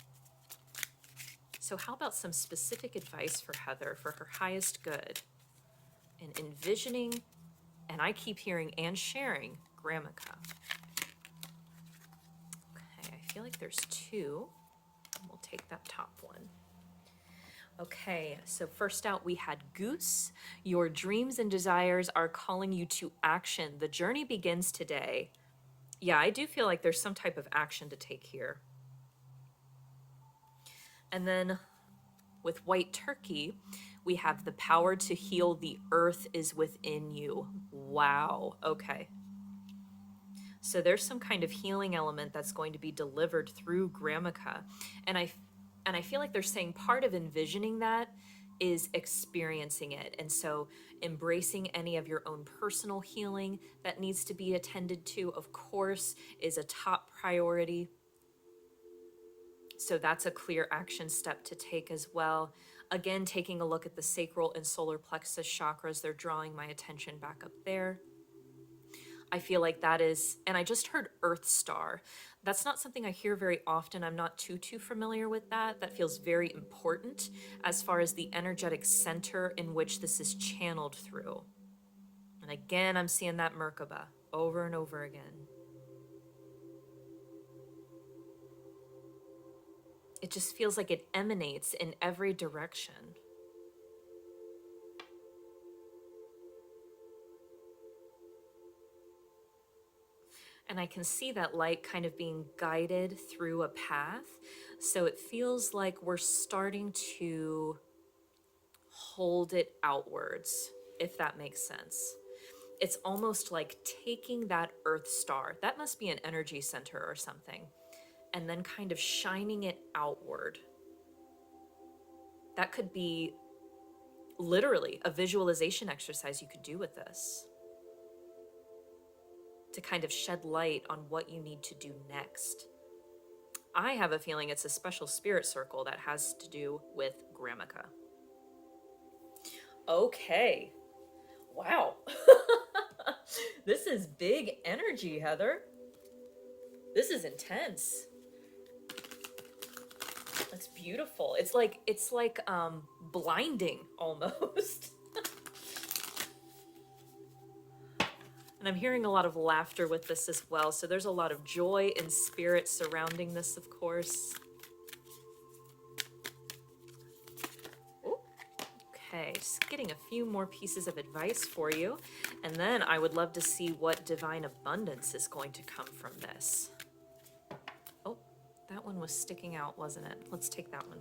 So how about some specific advice for Heather for her highest good in envisioning, and I keep hearing, and sharing Gramica. Okay, I feel like there's two. We'll take that top one. Okay, so first out we had Goose. Your dreams and desires are calling you to action. The journey begins today. Yeah, I do feel like there's some type of action to take here. And then with White Turkey, we have the power to heal. The earth is within you. Wow. Okay. So there's some kind of healing element that's going to be delivered through Gramica. And I feel like they're saying part of envisioning that is experiencing it. And so embracing any of your own personal healing that needs to be attended to, of course, is a top priority. So that's a clear action step to take as well. Again, taking a look at the sacral and solar plexus chakras, they're drawing my attention back up there. I feel like that is, and I just heard Earth Star. That's not something I hear very often. I'm not too familiar with that. That feels very important as far as the energetic center in which this is channeled through. And again, I'm seeing that Merkaba over and over again. It just feels like it emanates in every direction. And I can see that light kind of being guided through a path. So it feels like we're starting to hold it outwards, if that makes sense. It's almost like taking that Earth Star, that must be an energy center or something, and then kind of shining it outward. That could be literally a visualization exercise you could do with this, to kind of shed light on what you need to do next. I have a feeling it's a special spirit circle that has to do with Gramica. Okay. Wow. This is big energy, Heather. This is intense. It's beautiful. It's like blinding almost. And I'm hearing a lot of laughter with this as well. So there's a lot of joy and spirit surrounding this, of course. Ooh. Okay, just getting a few more pieces of advice for you. And then I would love to see what divine abundance is going to come from this. Oh, that one was sticking out, wasn't it? Let's take that one.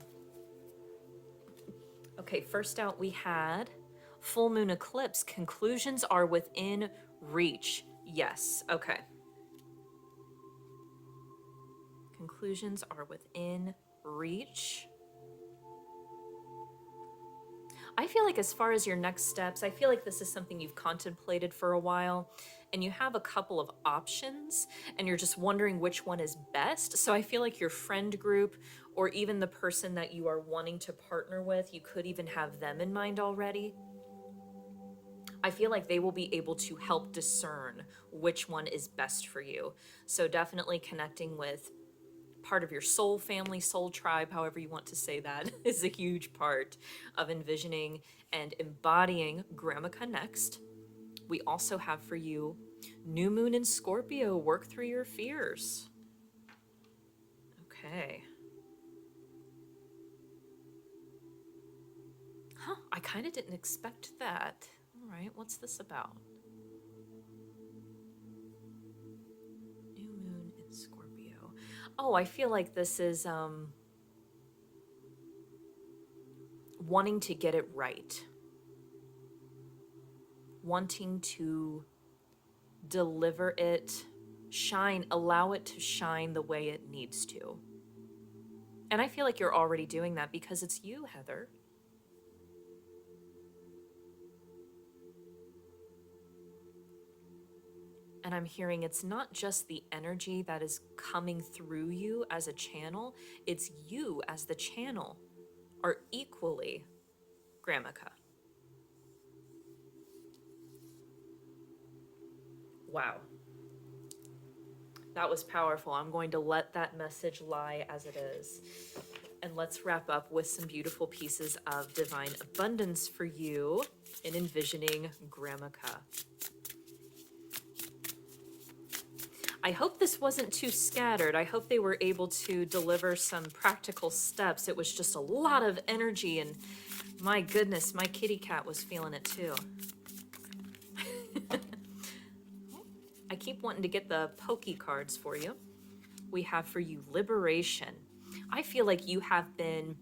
Okay, first out we had full moon eclipse. Conclusions are within reach. Yes, okay. Conclusions are within reach. I feel like as far as your next steps, I feel like this is something you've contemplated for a while and you have a couple of options and you're just wondering which one is best. So I feel like your friend group or even the person that you are wanting to partner with, you could even have them in mind already. I feel like they will be able to help discern which one is best for you. So definitely connecting with part of your soul family, soul tribe, however you want to say that, is a huge part of envisioning and embodying Gramica next. We also have for you new moon in Scorpio, work through your fears. Okay. Huh, I kind of didn't expect that. All right, what's this about? New moon in Scorpio. Oh, I feel like this is wanting to get it right. Wanting to deliver it, shine, allow it to shine the way it needs to. And I feel like you're already doing that because it's you, Heather. And I'm hearing it's not just the energy that is coming through you as a channel, it's you as the channel are equally Gramica. Wow. That was powerful. I'm going to let that message lie as it is. And let's wrap up with some beautiful pieces of divine abundance for you in envisioning Gramica. I hope this wasn't too scattered. I hope they were able to deliver some practical steps. It was just a lot of energy, and my goodness, my kitty cat was feeling it too. I keep wanting to get the pokey cards for you. We have for you liberation. I feel like you have been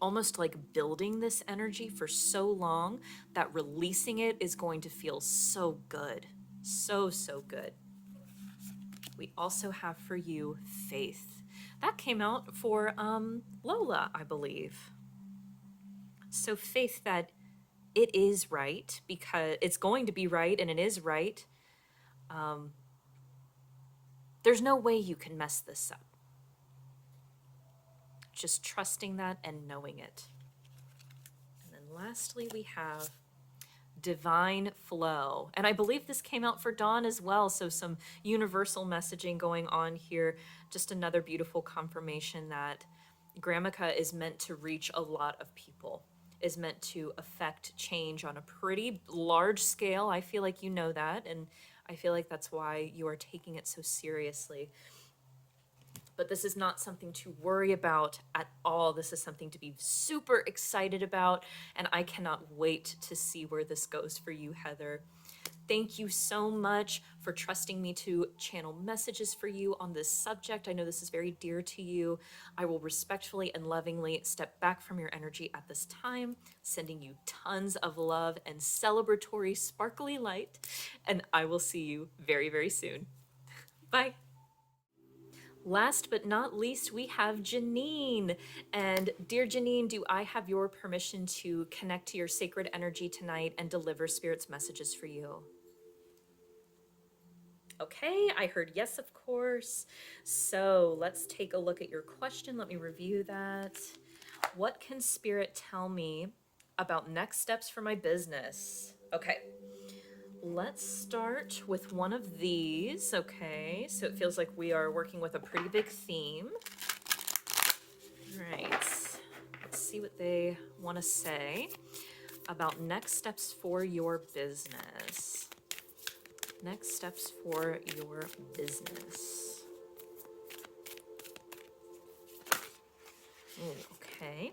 almost like building this energy for so long that releasing it is going to feel so good. So good. We also have for you faith. That came out for Lola, I believe. So faith that it is right, because it's going to be right and it is right. There's no way you can mess this up. Just trusting that and knowing it. And then lastly, we have divine flow. And I believe this came out for Dawn as well. So some universal messaging going on here. Just another beautiful confirmation that Gramica is meant to reach a lot of people, is meant to affect change on a pretty large scale. I feel like you know that. And I feel like that's why you are taking it so seriously. But this is not something to worry about at all. This is something to be super excited about, and I cannot wait to see where this goes for you, Heather. Thank you so much for trusting me to channel messages for you on this subject. I know this is very dear to you. I will respectfully and lovingly step back from your energy at this time, sending you tons of love and celebratory sparkly light, and I will see you very, very soon. Bye. Last but not least, we have Jeannine. And dear Jeannine, do I have your permission to connect to your sacred energy tonight and deliver Spirit's messages for you? Okay, I heard yes, of course. So let's take a look at your question. Let me review that. What can Spirit tell me about next steps for my business? Okay. Let's start with one of these. Okay, so it feels like we are working with a pretty big theme. All right, let's see what they want to say about next steps for your business. Next steps for your business. Ooh, okay.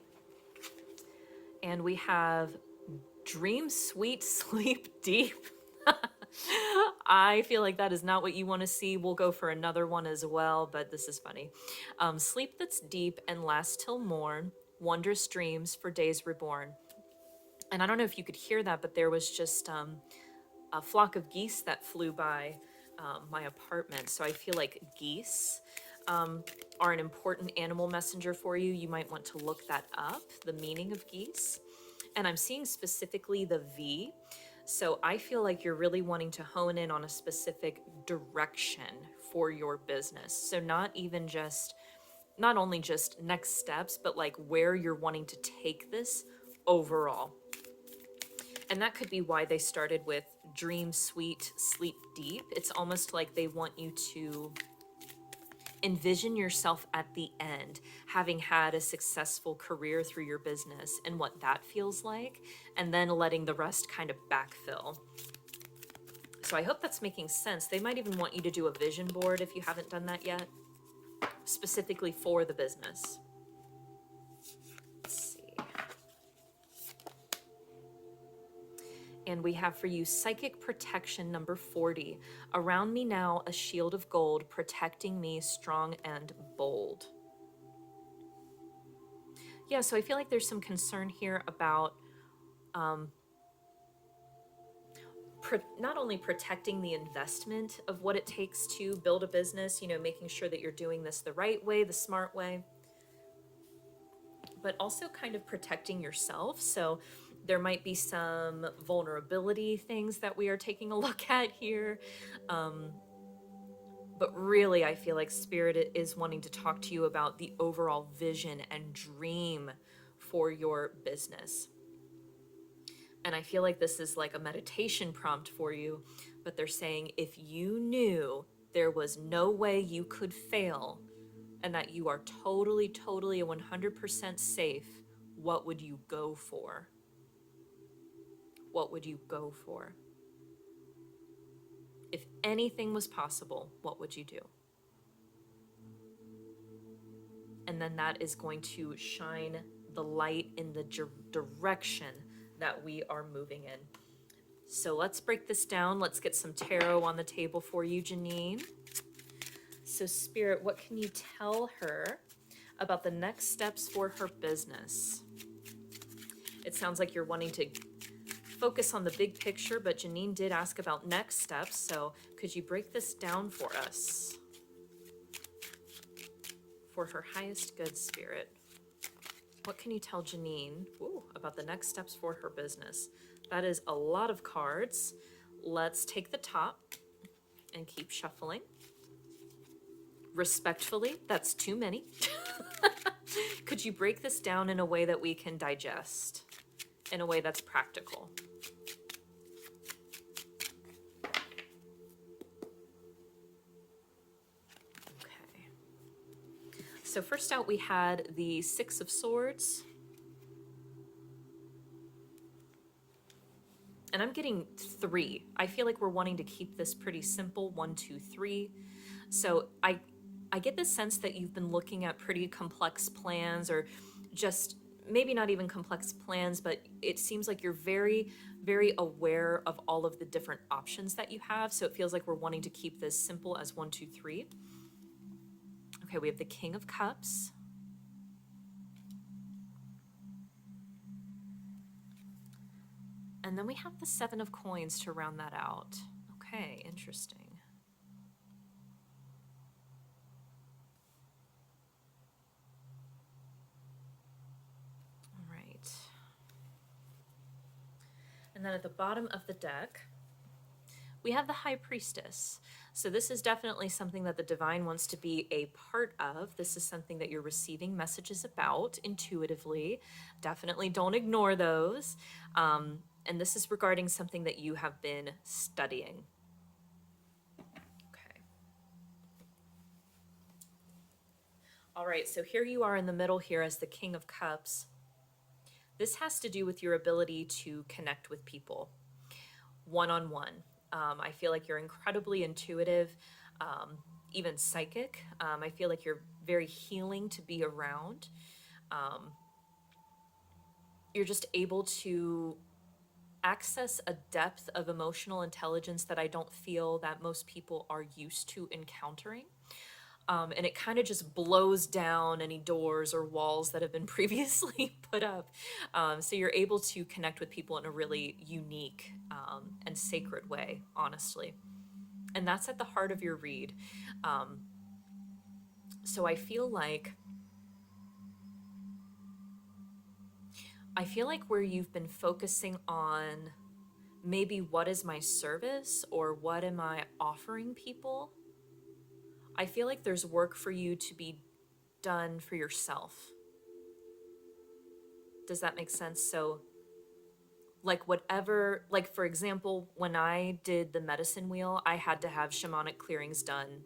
And we have dream sweet, sleep deep. I feel like that is not what you want to see. We'll go for another one as well, but this is funny. Sleep that's deep and lasts till morn, wondrous dreams for days reborn. And I don't know if you could hear that, but there was just a flock of geese that flew by my apartment. So I feel like geese are an important animal messenger for you. You might want to look that up, the meaning of geese. And I'm seeing specifically the V. So I feel like you're really wanting to hone in on a specific direction for your business. So not only just next steps, but like where you're wanting to take this overall. And that could be why they started with dream sweet, sleep deep. It's almost like they want you to envision yourself at the end, having had a successful career through your business and what that feels like, and then letting the rest kind of backfill. So I hope that's making sense. They might even want you to do a vision board if you haven't done that yet, specifically for the business. Let's see. And we have for you psychic protection number 40. Around me now, a shield of gold, protecting me strong and bold. Yeah, so I feel like there's some concern here about not only protecting the investment of what it takes to build a business, making sure that you're doing this the right way, the smart way, but also kind of protecting yourself. So there might be some vulnerability things that we are taking a look at here. But really, I feel like Spirit is wanting to talk to you about the overall vision and dream for your business. And I feel like this is like a meditation prompt for you, but they're saying if you knew there was no way you could fail and that you are totally, totally 100% safe, what would you go for? What would you go for? If anything was possible, what would you do? And then that is going to shine the light in the direction that we are moving in. So let's break this down. Let's get some tarot on the table for you, Jeannine. So Spirit, what can you tell her about the next steps for her business? It sounds like you're wanting to focus on the big picture, but Jeannine did ask about next steps. So could you break this down for us? For her highest good, Spirit. What can you tell Jeannine about the next steps for her business? That is a lot of cards. Let's take the top and keep shuffling. Respectfully, that's too many. Could you break this down in a way that we can digest, in a way that's practical? Okay. So first out we had the Six of Swords. And I'm getting 3. I feel like we're wanting to keep this pretty simple. 1, 2, 3. So I get the sense that you've been looking at pretty complex plans, or just maybe not even complex plans, but it seems like you're very, very aware of all of the different options that you have. So it feels like we're wanting to keep this simple as 1, 2, 3. Okay, we have the King of Cups. And then we have the Seven of Coins to round that out. Okay, interesting. All right. And then at the bottom of the deck, we have the High Priestess. So this is definitely something that the divine wants to be a part of. This is something that you're receiving messages about intuitively. Definitely don't ignore those. And this is regarding something that you have been studying. Okay. All right, so here you are in the middle here as the King of Cups. This has to do with your ability to connect with people one-on-one. I feel like you're incredibly intuitive, even psychic. I feel like you're very healing to be around. You're just able to access a depth of emotional intelligence that I don't feel that most people are used to encountering. And it kind of just blows down any doors or walls that have been previously put up. So you're able to connect with people in a really unique and sacred way, honestly. And that's at the heart of your read. So I feel like where you've been focusing on maybe what is my service or what am I offering people, I feel like there's work for you to be done for yourself. Does that make sense? So like whatever, like for example, when I did the medicine wheel, I had to have shamanic clearings done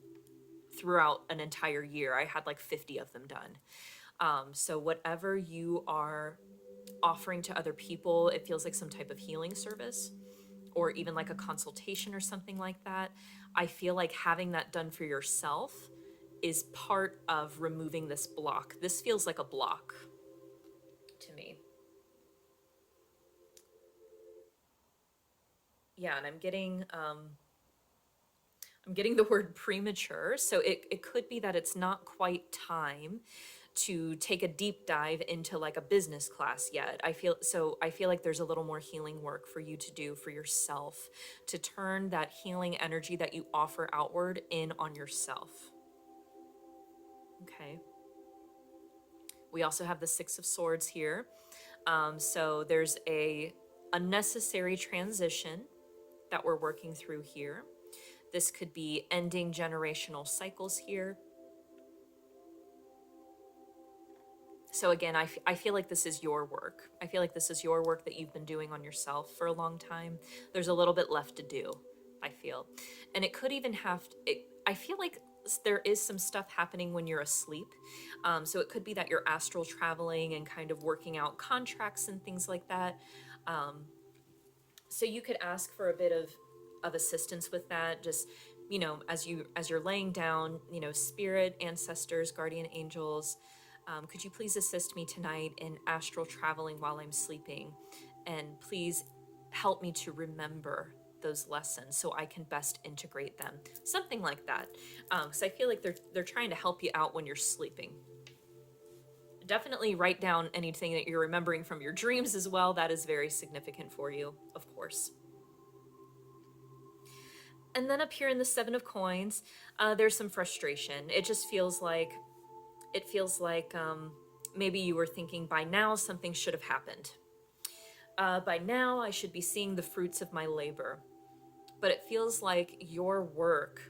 throughout an entire year. I had like 50 of them done. So whatever you are offering to other people, it feels like some type of healing service or even like a consultation or something like that. I feel like having that done for yourself is part of removing this block. This feels like a block to me. Yeah, and I'm getting the word premature. So it could be that it's not quite time to take a deep dive into like a business class yet. I feel like there's a little more healing work for you to do for yourself, to turn that healing energy that you offer outward in on yourself. Okay. We also have the Six of Swords here. So there's a necessary transition that we're working through here. This could be ending generational cycles here. So again, I feel like this is your work. I feel like this is your work that you've been doing on yourself for a long time. There's a little bit left to do, I feel. And it could even I feel like there is some stuff happening when you're asleep. So it could be that you're astral traveling and kind of working out contracts and things like that. So you could ask for a bit of assistance with that. Just, as you're laying down, spirit, ancestors, guardian angels, could you please assist me tonight in astral traveling while I'm sleeping? And please help me to remember those lessons so I can best integrate them. Something like that. Because I feel like they're trying to help you out when you're sleeping. Definitely write down anything that you're remembering from your dreams as well. That is very significant for you, of course. And then up here in the Seven of Coins, there's some frustration. It just feels like maybe you were thinking by now something should have happened. By now I should be seeing the fruits of my labor. But it feels like your work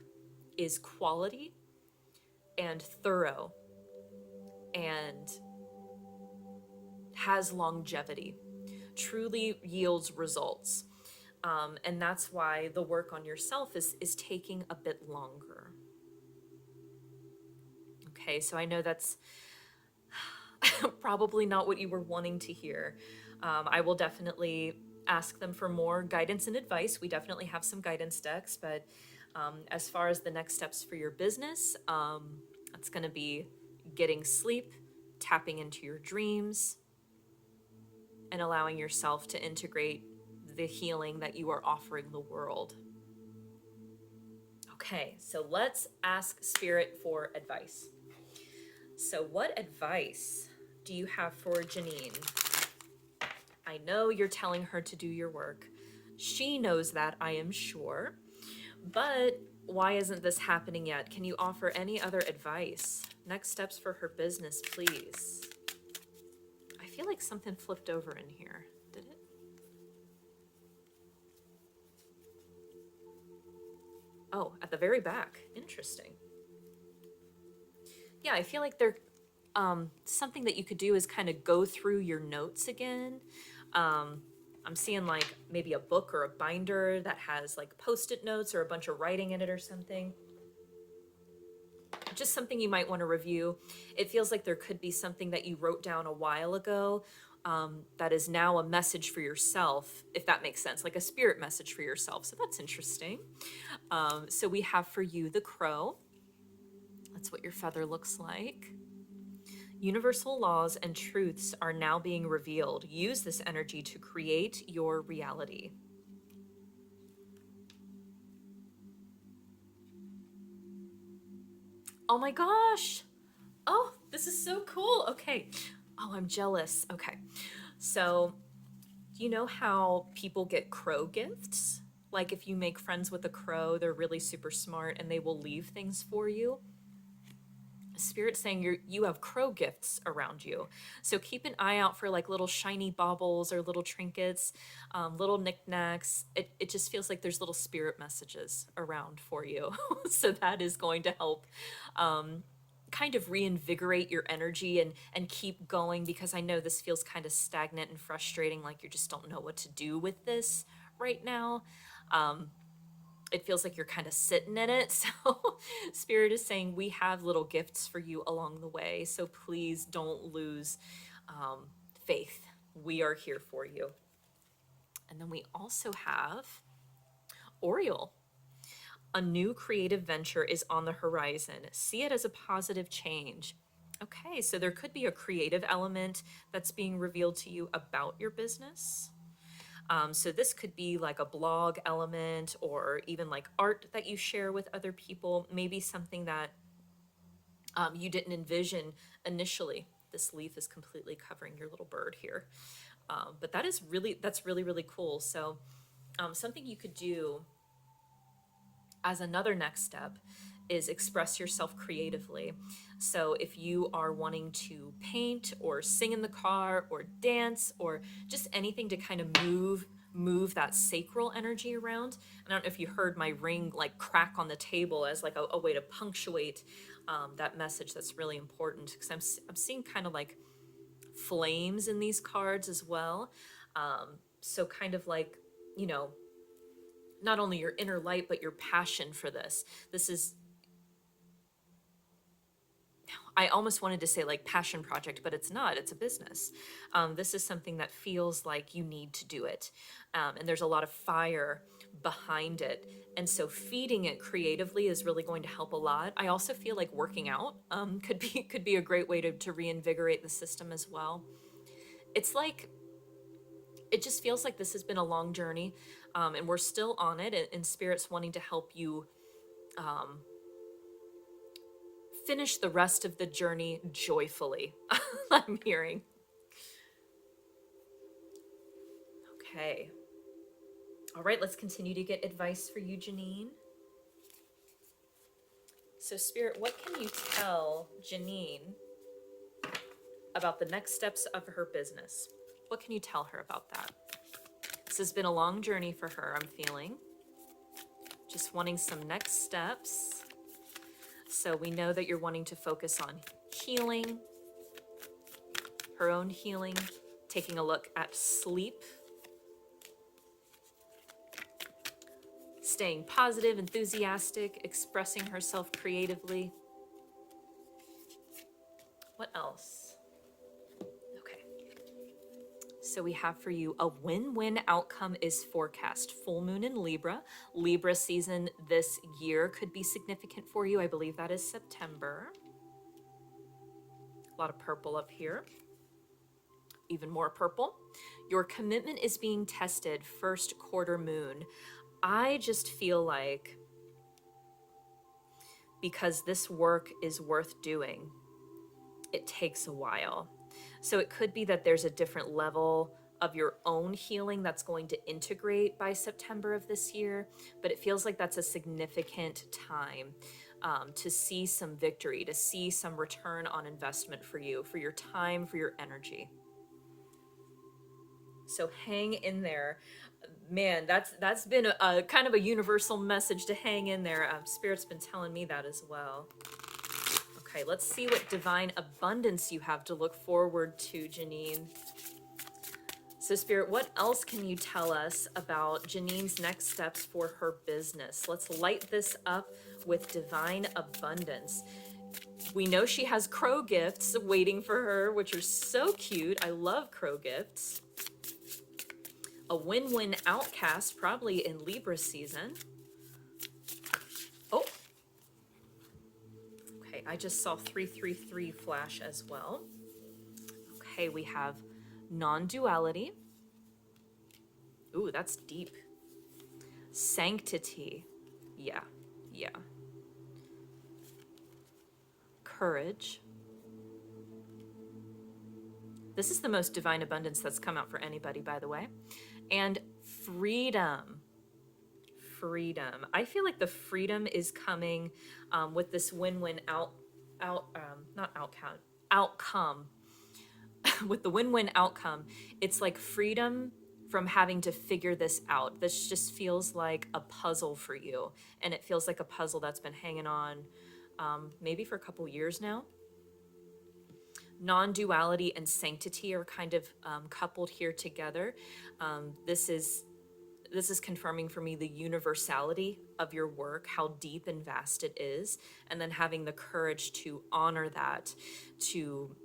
is quality and thorough and has longevity, truly yields results. And that's why the work on yourself is taking a bit longer. Okay, so I know that's probably not what you were wanting to hear. I will definitely ask them for more guidance and advice. We definitely have some guidance decks, but as far as the next steps for your business, that's going to be getting sleep, tapping into your dreams, and allowing yourself to integrate the healing that you are offering the world. Okay, so let's ask Spirit for advice. So what advice do you have for Jeannine? I know you're telling her to do your work. She knows that, I am sure. But why isn't this happening yet? Can you offer any other advice? Next steps for her business, please. I feel like something flipped over in here. Did it? Oh, at the very back. Interesting. Yeah, I feel like there, something that you could do is kind of go through your notes again. I'm seeing like maybe a book or a binder that has like post-it notes or a bunch of writing in it or something. Just something you might want to review. It feels like there could be something that you wrote down a while ago that is now a message for yourself, if that makes sense, like a spirit message for yourself. So that's interesting. So we have for you the crow. That's what your feather looks like. Universal laws and truths are now being revealed. Use this energy to create your reality. Oh my gosh. Oh, this is so cool. Okay. Oh, I'm jealous. Okay. So, you know how people get crow gifts? Like if you make friends with a crow, they're really super smart and they will leave things for you. Spirit saying you have crow gifts around you. So keep an eye out for like little shiny baubles or little trinkets, little knickknacks. It just feels like there's little spirit messages around for you. So that is going to help kind of reinvigorate your energy and keep going, because I know this feels kind of stagnant and frustrating, like you just don't know what to do with this right now. It feels like you're kind of sitting in it. So Spirit is saying we have little gifts for you along the way. So please don't lose faith. We are here for you. And then we also have Oriole. A new creative venture is on the horizon. See it as a positive change. Okay, so there could be a creative element that's being revealed to you about your business. So this could be like a blog element or even like art that you share with other people, maybe something that you didn't envision initially. This leaf is completely covering your little bird here. But that's really, really cool. So something you could do as another next step is express yourself creatively. So if you are wanting to paint or sing in the car or dance or just anything to kind of move that sacral energy around. I don't know if you heard my ring like crack on the table as like a way to punctuate that message. That's really important, because I'm seeing kind of like flames in these cards as well. So kind of like, you know, not only your inner light, but your passion for this. This is, I almost wanted to say like passion project, but it's not, it's a business. This is something that feels like you need to do it. And there's a lot of fire behind it. And so feeding it creatively is really going to help a lot. I also feel like working out could be a great way to reinvigorate the system as well. It's like, it just feels like this has been a long journey, and we're still on it, and Spirit's wanting to help you finish the rest of the journey joyfully. I'm hearing. Okay. All right, let's continue to get advice for you, Jeannine. So Spirit, what can you tell Jeannine about the next steps of her business. What can you tell her about that? This has been a long journey for her, I'm feeling. Just wanting some next steps. So we know that you're wanting to focus on healing, her own healing, taking a look at sleep, staying positive, enthusiastic, expressing herself creatively. What else? Okay. So we have for you a win-win outcome is forecast. Full moon in Libra. Libra season this year could be significant for you. I believe that is September. A lot of purple up here. Even more purple. Your commitment is being tested, first quarter moon. I just feel like because this work is worth doing, it takes a while. So it could be that there's a different level of your own healing that's going to integrate by September of this year, but it feels like that's a significant time to see some victory, to see some return on investment for you, for your time, for your energy. So hang in there. Man, that's been a kind of a universal message to hang in there. Spirit's been telling me that as well. Okay, let's see what divine abundance you have to look forward to, Jeannine. So Spirit, what else can you tell us about Jeannine's next steps for her business? Let's light this up with divine abundance. We know she has crow gifts waiting for her, which are so cute. I love crow gifts. A win-win outcast, probably in Libra season. Oh, okay, I just saw 333 flash as well. Okay, we have non-duality. Ooh, that's deep. Sanctity. Yeah. Courage. This is the most divine abundance that's come out for anybody, by the way. And freedom. I feel like the freedom is coming with this win-win outcome. With the win-win outcome, it's like freedom from having to figure this out. This just feels like a puzzle for you, and it feels like a puzzle that's been hanging on maybe for a couple years now. Non-duality and sanctity are kind of coupled here together. This is confirming for me the universality of your work, how deep and vast it is, and then having the courage to honor that, to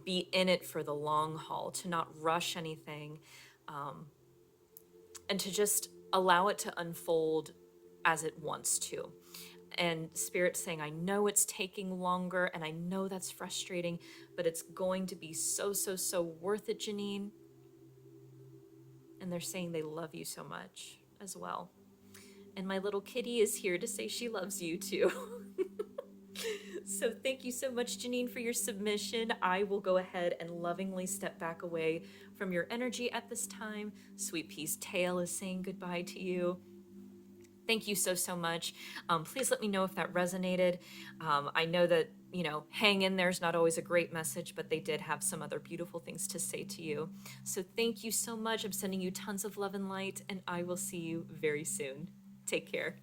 be in it for the long haul, to not rush anything, and to just allow it to unfold as it wants to. And Spirit's saying, I know it's taking longer, and I know that's frustrating, but it's going to be so worth it, Jeannine. And they're saying they love you so much as well. And my little kitty is here to say she loves you too. So thank you so much, Jeannine, for your submission. I will go ahead and lovingly step back away from your energy at this time. Sweet Peace Tail is saying goodbye to you. Thank you so much. Please let me know if that resonated. I know that, hang in there is not always a great message, but they did have some other beautiful things to say to you. So thank you so much. I'm sending you tons of love and light, and I will see you very soon. Take care.